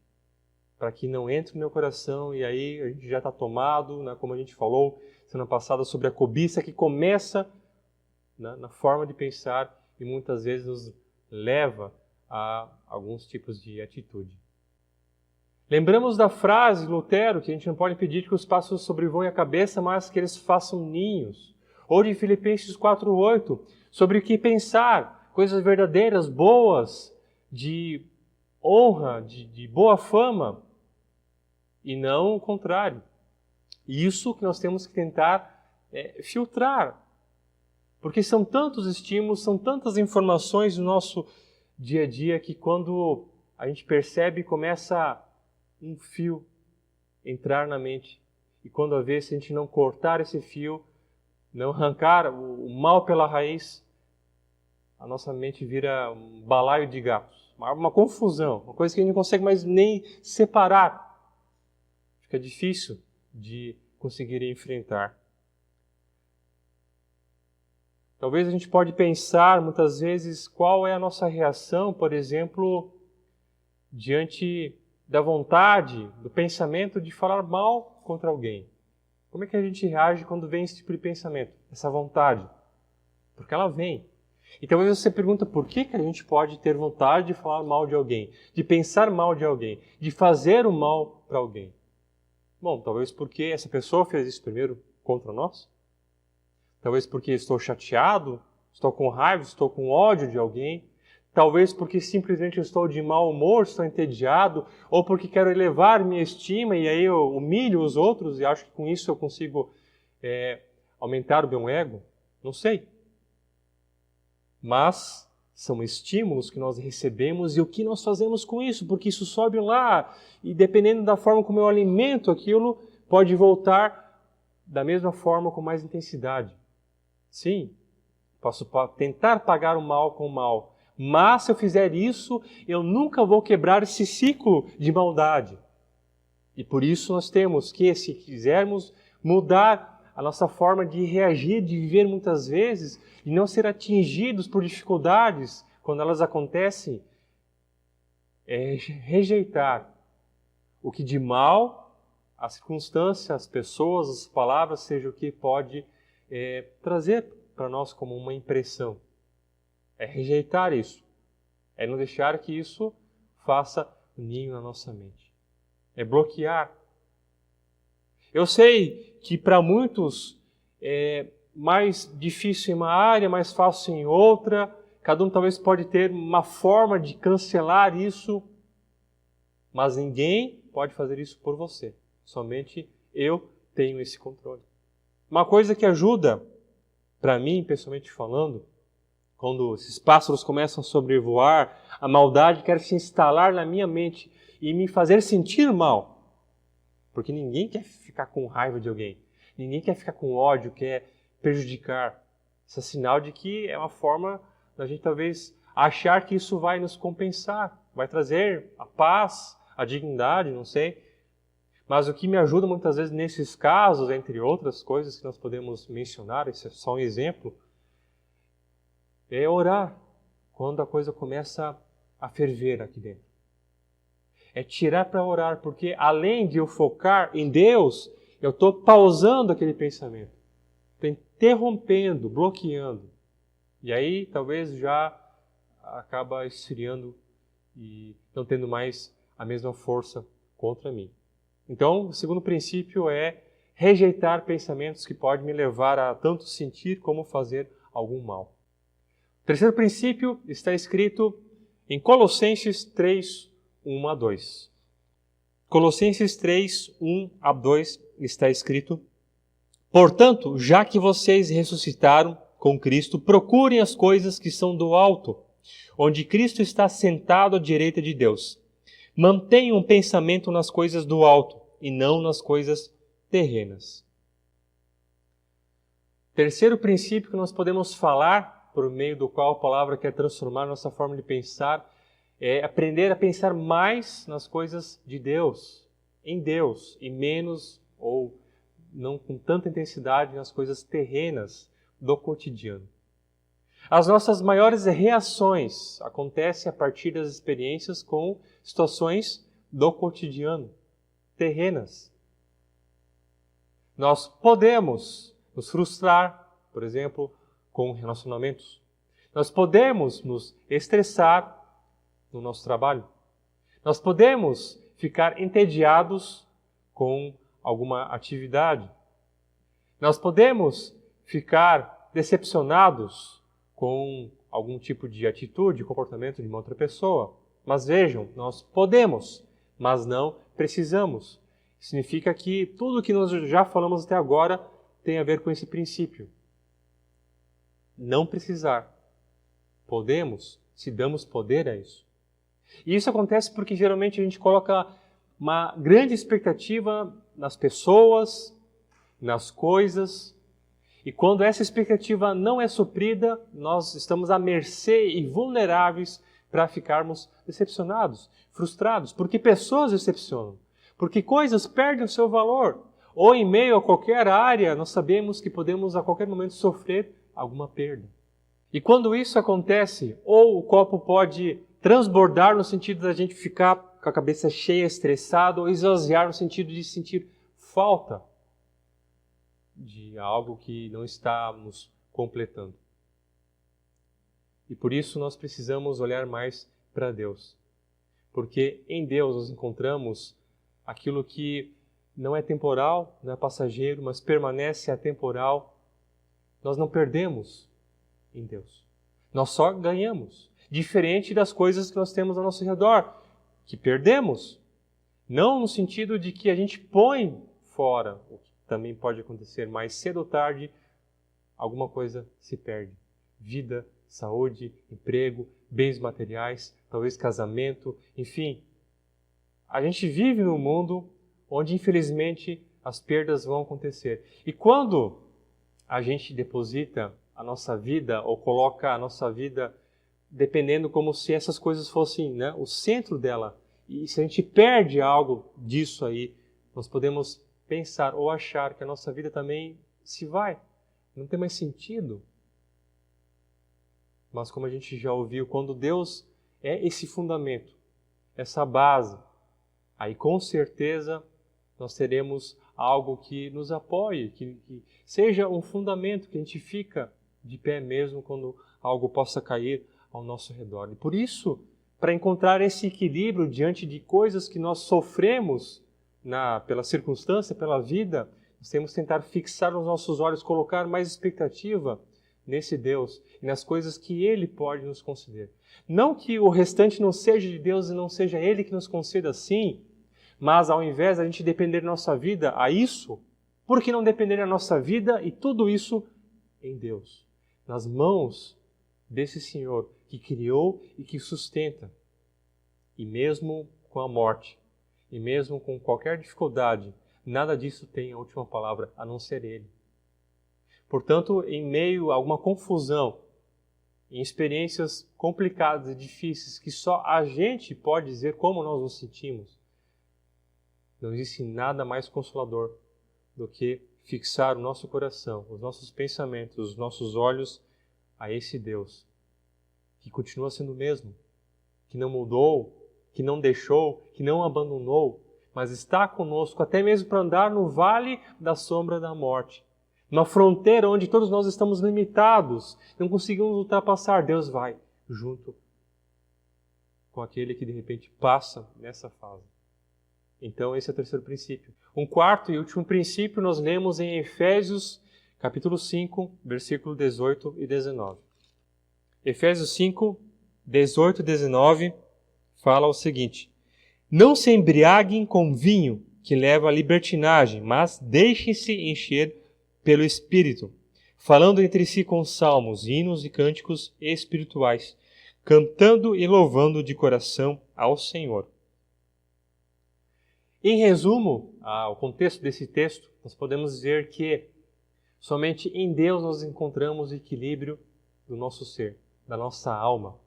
para que não entre no meu coração. E aí a gente já está tomado, né, como a gente falou semana passada sobre a cobiça, que começa na forma de pensar e muitas vezes nos leva a alguns tipos de atitude. Lembramos da frase de Lutero, que a gente não pode pedir que os pássaros sobrevoem a cabeça, mas que eles façam ninhos. Ou de Filipenses 4:8, sobre o que pensar, coisas verdadeiras, boas, de honra, de boa fama, e não o contrário. Isso que nós temos que tentar filtrar, porque são tantos estímulos, são tantas informações no nosso dia a dia que quando a gente percebe, começa um fio entrar na mente. E quando a vez, se a gente não cortar esse fio, não arrancar o mal pela raiz, a nossa mente vira um balaio de gatos. Uma confusão, uma coisa que a gente não consegue mais nem separar. Fica difícil de conseguir enfrentar. Talvez a gente pode pensar muitas vezes qual é a nossa reação, por exemplo, diante da vontade, do pensamento de falar mal contra alguém. Como é que a gente reage quando vem esse tipo de pensamento, essa vontade? Porque ela vem. E talvez você pergunta por que a gente pode ter vontade de falar mal de alguém, de pensar mal de alguém, de fazer o mal para alguém. Bom, talvez porque essa pessoa fez isso primeiro contra nós. Talvez porque estou chateado, estou com raiva, estou com ódio de alguém. Talvez porque simplesmente estou de mau humor, estou entediado, ou porque quero elevar minha estima e aí eu humilho os outros e acho que com isso eu consigo aumentar o meu ego. Não sei. Mas são estímulos que nós recebemos e o que nós fazemos com isso, porque isso sobe lá e dependendo da forma como eu alimento aquilo, pode voltar da mesma forma com mais intensidade. Sim, posso tentar pagar o mal com o mal, mas se eu fizer isso, eu nunca vou quebrar esse ciclo de maldade. E por isso nós temos que, se quisermos mudar a nossa forma de reagir, de viver muitas vezes, e não ser atingidos por dificuldades quando elas acontecem, é rejeitar o que de mal, a circunstância, as pessoas, as palavras, seja o que pode trazer para nós como uma impressão. É rejeitar isso. É não deixar que isso faça ninho na nossa mente. É bloquear. Eu sei que para muitos é mais difícil em uma área, mais fácil em outra. Cada um talvez pode ter uma forma de cancelar isso, mas ninguém pode fazer isso por você. Somente eu tenho esse controle. Uma coisa que ajuda, para mim, pessoalmente falando, quando esses pássaros começam a sobrevoar, a maldade quer se instalar na minha mente e me fazer sentir mal. Porque ninguém quer ficar com raiva de alguém. Ninguém quer ficar com ódio, quer prejudicar. Isso é sinal de que é uma forma da gente talvez achar que isso vai nos compensar, vai trazer a paz, a dignidade, não sei. Mas o que me ajuda muitas vezes nesses casos, entre outras coisas que nós podemos mencionar, esse é só um exemplo, é orar quando a coisa começa a ferver aqui dentro. É tirar para orar, porque além de eu focar em Deus, eu estou pausando aquele pensamento, estou interrompendo, bloqueando. E aí talvez já acaba esfriando e não tendo mais a mesma força contra mim. Então, o segundo princípio é rejeitar pensamentos que podem me levar a tanto sentir como fazer algum mal. O terceiro princípio está escrito em Colossenses 3, 1 a 2. Colossenses 3, 1 a 2 está escrito: Portanto, já que vocês ressuscitaram com Cristo, procurem as coisas que são do alto, onde Cristo está sentado à direita de Deus. Mantenham um pensamento nas coisas do alto e não nas coisas terrenas. Terceiro princípio que nós podemos falar, por meio do qual a palavra quer transformar nossa forma de pensar, é aprender a pensar mais nas coisas de Deus, em Deus, e menos, ou não com tanta intensidade, nas coisas terrenas do cotidiano. As nossas maiores reações acontecem a partir das experiências com situações do cotidiano, terrenas. Nós podemos nos frustrar, por exemplo, com relacionamentos. Nós podemos nos estressar no nosso trabalho. Nós podemos ficar entediados com alguma atividade. Nós podemos ficar decepcionados com algum tipo de atitude, comportamento de uma outra pessoa. Mas vejam, nós podemos, mas não precisamos. Significa que tudo o que nós já falamos até agora tem a ver com esse princípio. Não precisar. Podemos, se damos poder a isso. E isso acontece porque geralmente a gente coloca uma grande expectativa nas pessoas, nas coisas, e quando essa expectativa não é suprida, nós estamos à mercê e vulneráveis para ficarmos decepcionados, frustrados, porque pessoas decepcionam, porque coisas perdem o seu valor, ou em meio a qualquer área, nós sabemos que podemos a qualquer momento sofrer alguma perda. E quando isso acontece, ou o copo pode transbordar no sentido da gente ficar com a cabeça cheia, estressado, ou esvaziar no sentido de sentir falta de algo que não estamos completando. E por isso nós precisamos olhar mais para Deus. Porque em Deus nós encontramos aquilo que não é temporal, não é passageiro, mas permanece atemporal. Nós não perdemos em Deus. Nós só ganhamos. Diferente das coisas que nós temos ao nosso redor, que perdemos. Não no sentido de que a gente põe fora, o que também pode acontecer mais cedo ou tarde, alguma coisa se perde. Vida, saúde, emprego, bens materiais, talvez casamento, enfim. A gente vive num mundo onde, infelizmente, as perdas vão acontecer. E quando a gente deposita a nossa vida, ou coloca a nossa vida dependendo como se essas coisas fossem, o centro dela, e se a gente perde algo disso aí, nós podemos pensar ou achar que a nossa vida também se vai, não tem mais sentido. Mas como a gente já ouviu, quando Deus é esse fundamento, essa base, aí com certeza nós teremos algo que nos apoie, que seja um fundamento que a gente fica de pé mesmo quando algo possa cair ao nosso redor. E por isso, para encontrar esse equilíbrio diante de coisas que nós sofremos pela circunstância, pela vida, nós temos que tentar fixar os nossos olhos, colocar mais expectativa nesse Deus e nas coisas que Ele pode nos conceder. Não que o restante não seja de Deus e não seja Ele que nos conceda sim, mas ao invés de a gente depender da nossa vida a isso, por que não depender da nossa vida e tudo isso em Deus? Nas mãos desse Senhor que criou e que sustenta. E mesmo com a morte, e mesmo com qualquer dificuldade, nada disso tem a última palavra, a não ser Ele. Portanto, em meio a alguma confusão, em experiências complicadas e difíceis que só a gente pode dizer como nós nos sentimos, não existe nada mais consolador do que fixar o nosso coração, os nossos pensamentos, os nossos olhos a esse Deus, que continua sendo o mesmo, que não mudou, que não deixou, que não abandonou, mas está conosco até mesmo para andar no vale da sombra da morte. Uma fronteira onde todos nós estamos limitados, não conseguimos ultrapassar, Deus vai junto com aquele que de repente passa nessa fase. Então esse é o terceiro princípio. Um quarto e último princípio nós lemos em Efésios capítulo 5, versículo 18 e 19. Efésios 5, 18 e 19 fala o seguinte: não se embriaguem com vinho que leva à libertinagem, mas deixem-se encher pelo Espírito, falando entre si com salmos, hinos e cânticos espirituais, cantando e louvando de coração ao Senhor. Em resumo, ao contexto desse texto, nós podemos dizer que somente em Deus nós encontramos o equilíbrio do nosso ser, da nossa alma,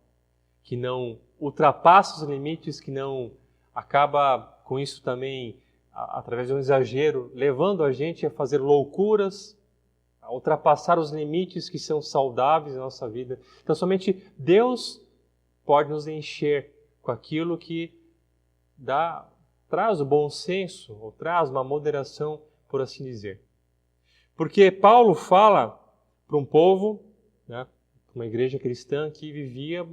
que não ultrapassa os limites, que não acaba com isso também, através de um exagero, levando a gente a fazer loucuras, a ultrapassar os limites que são saudáveis na nossa vida. Então, somente Deus pode nos encher com aquilo que traz o bom senso, ou traz uma moderação, por assim dizer. Porque Paulo fala para um povo, né, uma igreja cristã que vivia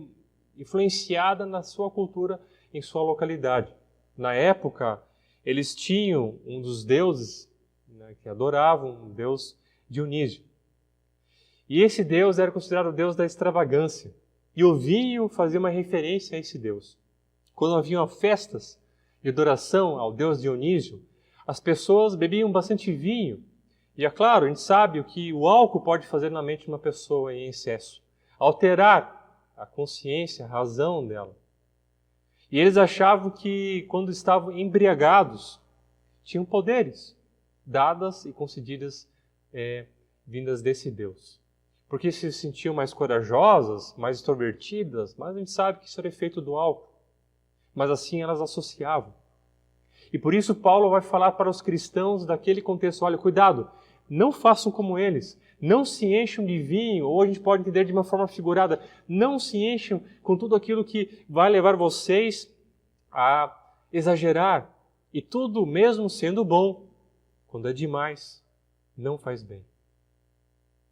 influenciada na sua cultura, em sua localidade. Na época, eles tinham um dos deuses, né, que adoravam, o deus Dionísio. E esse deus era considerado o deus da extravagância. E o vinho fazia uma referência a esse deus. Quando haviam festas de adoração ao deus Dionísio, as pessoas bebiam bastante vinho. E é claro, a gente sabe o que o álcool pode fazer na mente de uma pessoa em excesso. Alterar a consciência, a razão dela. E eles achavam que, quando estavam embriagados, tinham poderes dadas e concedidas vindas desse Deus. Porque se sentiam mais corajosas, mais extrovertidas, mas a gente sabe que isso era efeito do álcool. Mas assim elas associavam. E por isso Paulo vai falar para os cristãos daquele contexto: olha, cuidado, não façam como eles. Não se encham de vinho, ou a gente pode entender de uma forma figurada, não se encham com tudo aquilo que vai levar vocês a exagerar. E tudo, mesmo sendo bom, quando é demais, não faz bem.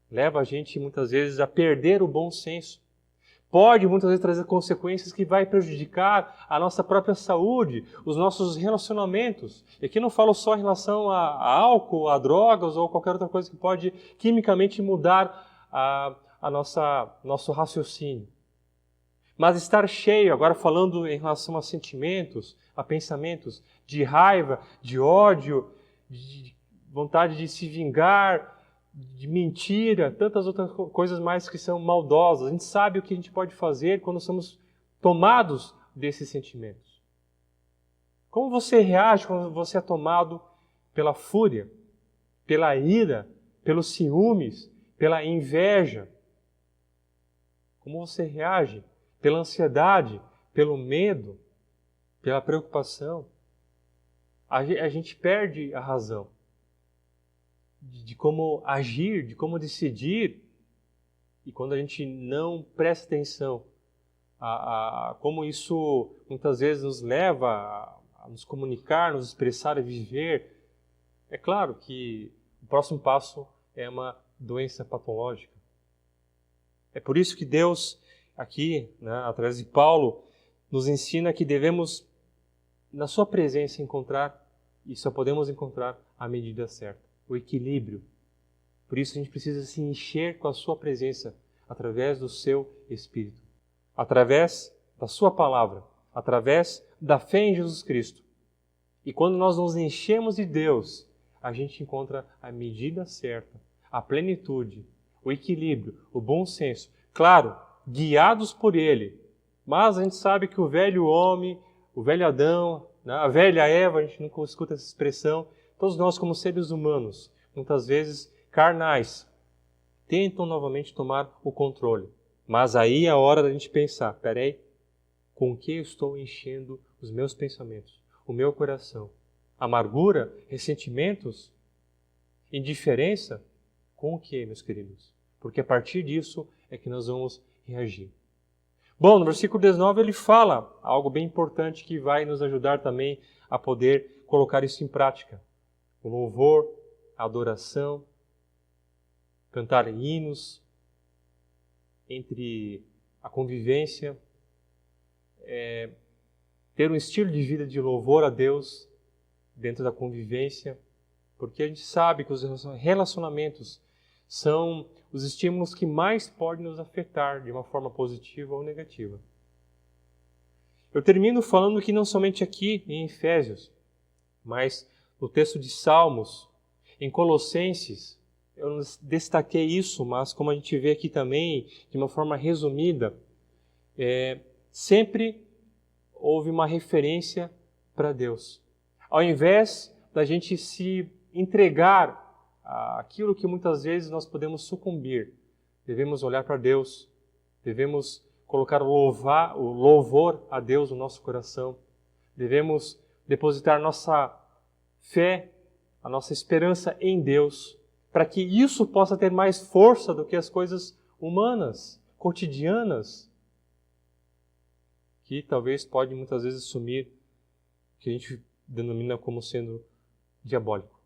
Leva a gente muitas vezes a perder o bom senso. Pode muitas vezes trazer consequências que vai prejudicar a nossa própria saúde, os nossos relacionamentos. E aqui não falo só em relação a álcool, a drogas ou qualquer outra coisa que pode quimicamente mudar nosso raciocínio. Mas estar cheio, agora falando em relação a sentimentos, a pensamentos de raiva, de ódio, de vontade de se vingar, de mentira, tantas outras coisas mais que são maldosas. A gente sabe o que a gente pode fazer quando somos tomados desses sentimentos. Como você reage quando você é tomado pela fúria, pela ira, pelos ciúmes, pela inveja? Como você reage pela ansiedade, pelo medo, pela preocupação? A gente perde a razão de como agir, de como decidir. E quando a gente não presta atenção a como isso muitas vezes nos leva a nos comunicar, nos expressar e viver, é claro que o próximo passo é uma doença patológica. É por isso que Deus, aqui, né, através de Paulo, nos ensina que devemos, na sua presença, encontrar, e só podemos encontrar a medida certa, o equilíbrio. Por isso a gente precisa se encher com a sua presença através do seu Espírito, através da sua palavra, através da fé em Jesus Cristo. E quando nós nos enchemos de Deus, a gente encontra a medida certa, a plenitude, o equilíbrio, o bom senso. Claro, guiados por Ele. Mas a gente sabe que o velho homem, o velho Adão, né, a velha Eva, a gente nunca escuta essa expressão, todos nós como seres humanos, muitas vezes carnais, tentam novamente tomar o controle. Mas aí é a hora da gente pensar, peraí, com o que eu estou enchendo os meus pensamentos, o meu coração? Amargura, ressentimentos, indiferença? Com o que, meus queridos? Porque a partir disso é que nós vamos reagir. Bom, no versículo 19 ele fala algo bem importante que vai nos ajudar também a poder colocar isso em prática. O louvor, a adoração, cantar hinos, entre a convivência, ter um estilo de vida de louvor a Deus dentro da convivência, porque a gente sabe que os relacionamentos são os estímulos que mais podem nos afetar de uma forma positiva ou negativa. Eu termino falando que não somente aqui em Efésios, mas no texto de Salmos, em Colossenses, eu não destaquei isso, mas como a gente vê aqui também, de uma forma resumida, sempre houve uma referência para Deus. Ao invés da gente se entregar àquilo que muitas vezes nós podemos sucumbir, devemos olhar para Deus, devemos colocar o louvor a Deus no nosso coração, devemos depositar nossa fé, a nossa esperança em Deus, para que isso possa ter mais força do que as coisas humanas, cotidianas, que talvez pode muitas vezes assumir que a gente denomina como sendo diabólico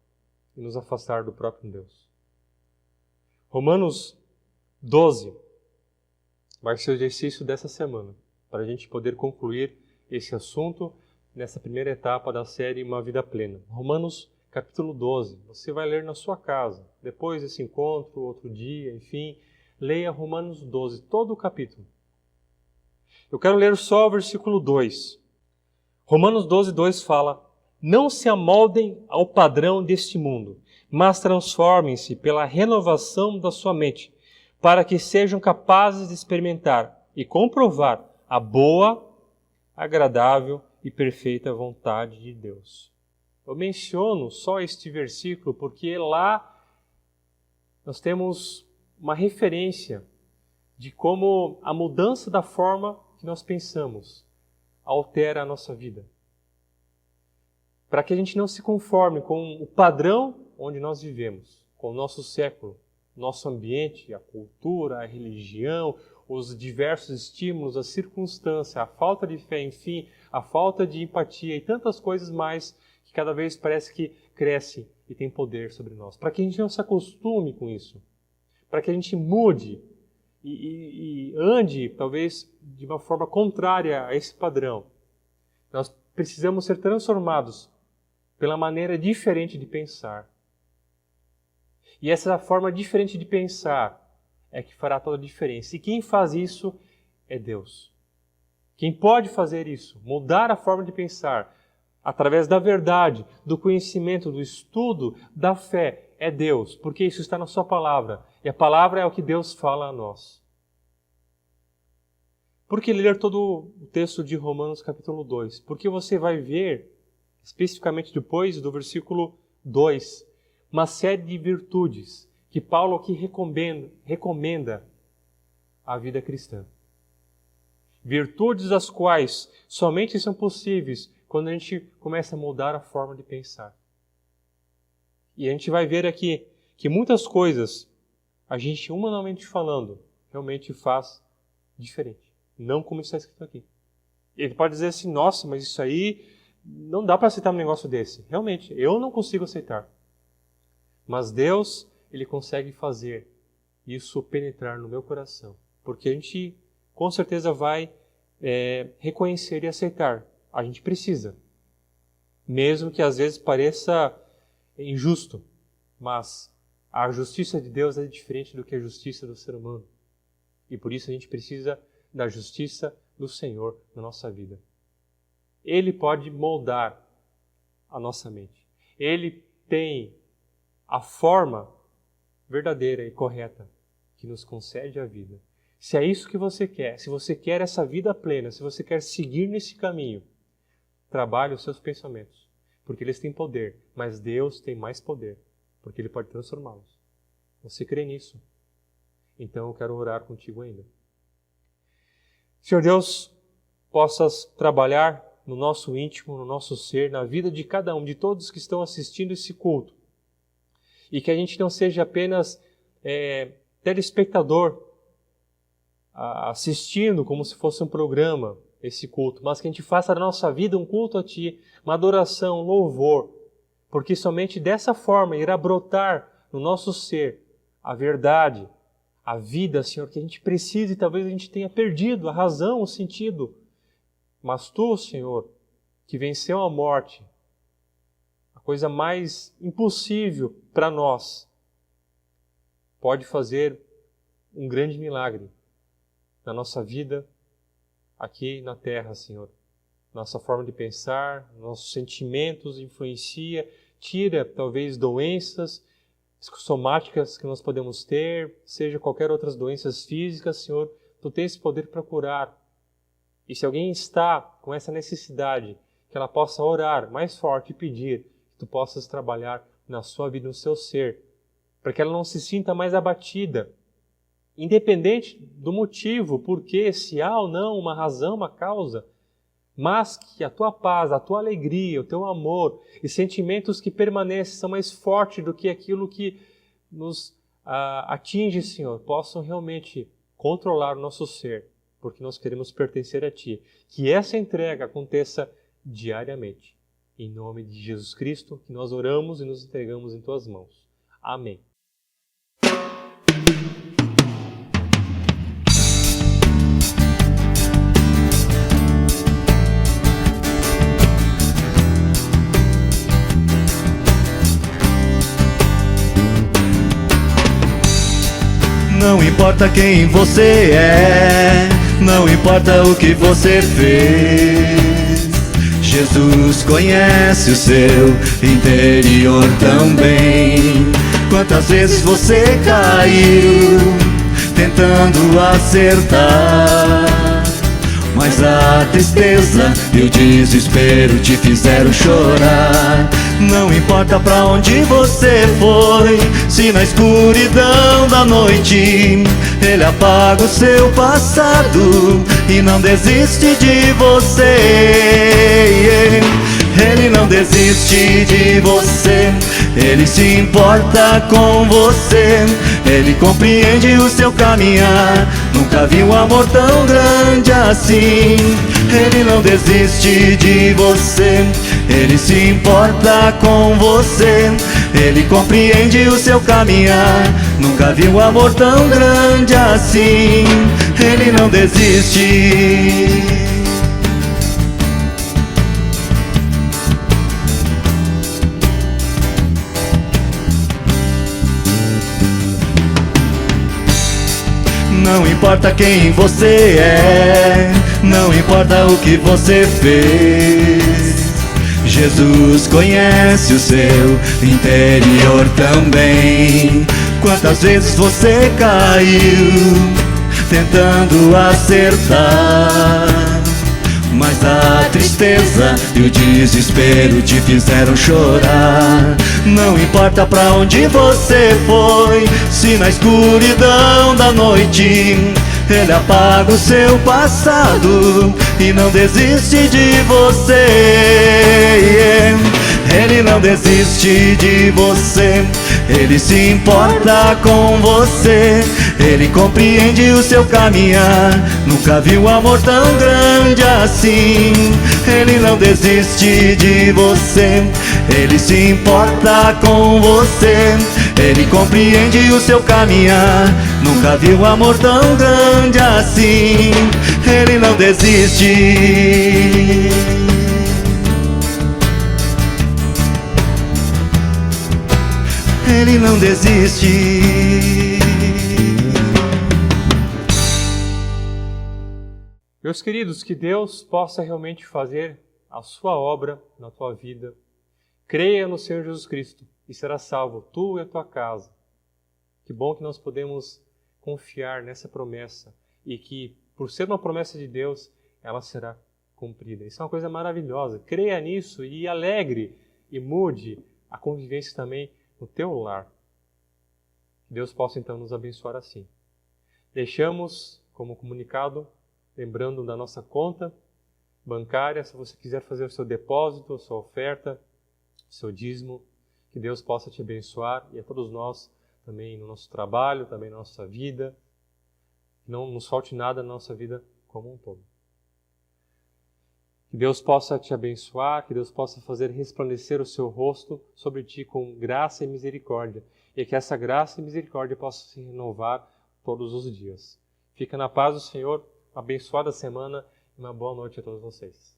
e nos afastar do próprio Deus. Romanos 12 vai ser o exercício dessa semana, para a gente poder concluir esse assunto nessa primeira etapa da série Uma Vida Plena. Romanos capítulo 12, você vai ler na sua casa, depois desse encontro, outro dia, enfim, leia Romanos 12, todo o capítulo. Eu quero ler só o versículo 2. Romanos 12, 2 fala: não se amoldem ao padrão deste mundo, mas transformem-se pela renovação da sua mente, para que sejam capazes de experimentar e comprovar a boa, agradável e perfeita vontade de Deus. Eu menciono só este versículo porque lá nós temos uma referência de como a mudança da forma que nós pensamos altera a nossa vida. Para que a gente não se conforme com o padrão onde nós vivemos, com o nosso século, nosso ambiente, a cultura, a religião, os diversos estímulos, a circunstância, a falta de fé, enfim, a falta de empatia e tantas coisas mais que cada vez parece que cresce e tem poder sobre nós. Para que a gente não se acostume com isso, para que a gente mude e ande, talvez, de uma forma contrária a esse padrão. Nós precisamos ser transformados pela maneira diferente de pensar. E essa forma diferente de pensar é que fará toda a diferença. E quem faz isso é Deus. Quem pode fazer isso, mudar a forma de pensar, através da verdade, do conhecimento, do estudo, da fé, é Deus, porque isso está na sua palavra. E a palavra é o que Deus fala a nós. Por que ler todo o texto de Romanos capítulo 2? Porque você vai ver, especificamente depois do versículo 2, uma série de virtudes que Paulo aqui recomenda à vida cristã. Virtudes as quais somente são possíveis quando a gente começa a mudar a forma de pensar. E a gente vai ver aqui que muitas coisas a gente, humanamente falando, realmente faz diferente. Não como está escrito aqui. Ele pode dizer assim, nossa, mas isso aí não dá para aceitar um negócio desse. Realmente, eu não consigo aceitar. Mas Deus, Ele consegue fazer isso penetrar no meu coração. Porque a gente, com certeza, vai reconhecer e aceitar. A gente precisa. Mesmo que às vezes pareça injusto. Mas A justiça de Deus é diferente do que a justiça do ser humano. E por isso a gente precisa da justiça do Senhor na nossa vida. Ele pode moldar a nossa mente. Ele tem a forma verdadeira e correta que nos concede a vida. Se é isso que você quer, se você quer essa vida plena, se você quer seguir nesse caminho, trabalhe os seus pensamentos, porque eles têm poder, mas Deus tem mais poder, porque Ele pode transformá-los. Você crê nisso? Então eu quero orar contigo ainda. Senhor Deus, possas trabalhar no nosso íntimo, no nosso ser, na vida de cada um, de todos que estão assistindo esse culto. E que a gente não seja apenas telespectador, assistindo como se fosse um programa, esse culto, mas que a gente faça da nossa vida um culto a Ti, uma adoração, um louvor, porque somente dessa forma irá brotar no nosso ser a verdade, a vida, Senhor, que a gente precisa e talvez a gente tenha perdido a razão, o sentido. Mas Tu, Senhor, que venceu a morte, a coisa mais impossível para nós, pode fazer um grande milagre na nossa vida aqui na terra, Senhor. Nossa forma de pensar, nossos sentimentos influencia, tira talvez doenças somáticas que nós podemos ter, seja qualquer outras doenças físicas, Senhor, Tu tens esse poder para curar. E se alguém está com essa necessidade, que ela possa orar mais forte e pedir que Tu possas trabalhar na sua vida, no seu ser, para que ela não se sinta mais abatida, independente do motivo, porquê, se há ou não uma razão, uma causa, mas que a Tua paz, a Tua alegria, o Teu amor e sentimentos que permanecem são mais fortes do que aquilo que nos atinge, Senhor, possam realmente controlar o nosso ser, porque nós queremos pertencer a Ti. Que essa entrega aconteça diariamente. Em nome de Jesus Cristo, que nós oramos e nos entregamos em Tuas mãos. Amém. Não importa quem você é, não importa o que você fez, Jesus conhece o seu interior também. Quantas vezes você caiu tentando acertar, mas a tristeza e o desespero te fizeram chorar. Não importa pra onde você foi, se na escuridão da noite Ele apaga o seu passado e não desiste de você. Ele não desiste de você, Ele se importa com você, Ele compreende o seu caminhar. Nunca vi um amor tão grande assim. Ele não desiste de você, Ele se importa com você, Ele compreende o seu caminhar. Nunca vi um amor tão grande assim. Ele não desiste. Não importa quem você é, não importa o que você fez, Jesus conhece o seu interior também. Quantas vezes você caiu tentando acertar, mas a tristeza e o desespero te fizeram chorar. Não importa pra onde você foi, se na escuridão da noite Ele apaga o seu passado e não desiste de você. Ele não desiste de você, Ele se importa com você, Ele compreende o seu caminhar. Nunca vi um amor tão grande assim. Ele não desiste de você, Ele se importa com você, Ele compreende o seu caminhar. Nunca vi um amor tão grande assim. Ele não desiste. Ele e não desiste. Meus queridos, que Deus possa realmente fazer a sua obra na tua vida. Creia no Senhor Jesus Cristo e será salvo, tu e a tua casa. Que bom que nós podemos confiar nessa promessa e que, por ser uma promessa de Deus, ela será cumprida. Isso é uma coisa maravilhosa. Creia nisso e alegre e mude a convivência também no teu lar. Que Deus possa então nos abençoar assim. Deixamos como comunicado, lembrando da nossa conta bancária, se você quiser fazer o seu depósito, a sua oferta, o seu dízimo, que Deus possa te abençoar e a todos nós também no nosso trabalho, também na nossa vida. Que não nos falte nada na nossa vida como um todo. Que Deus possa te abençoar, que Deus possa fazer resplandecer o seu rosto sobre ti com graça e misericórdia, e que essa graça e misericórdia possa se renovar todos os dias. Fica na paz do Senhor, abençoada semana e uma boa noite a todos vocês.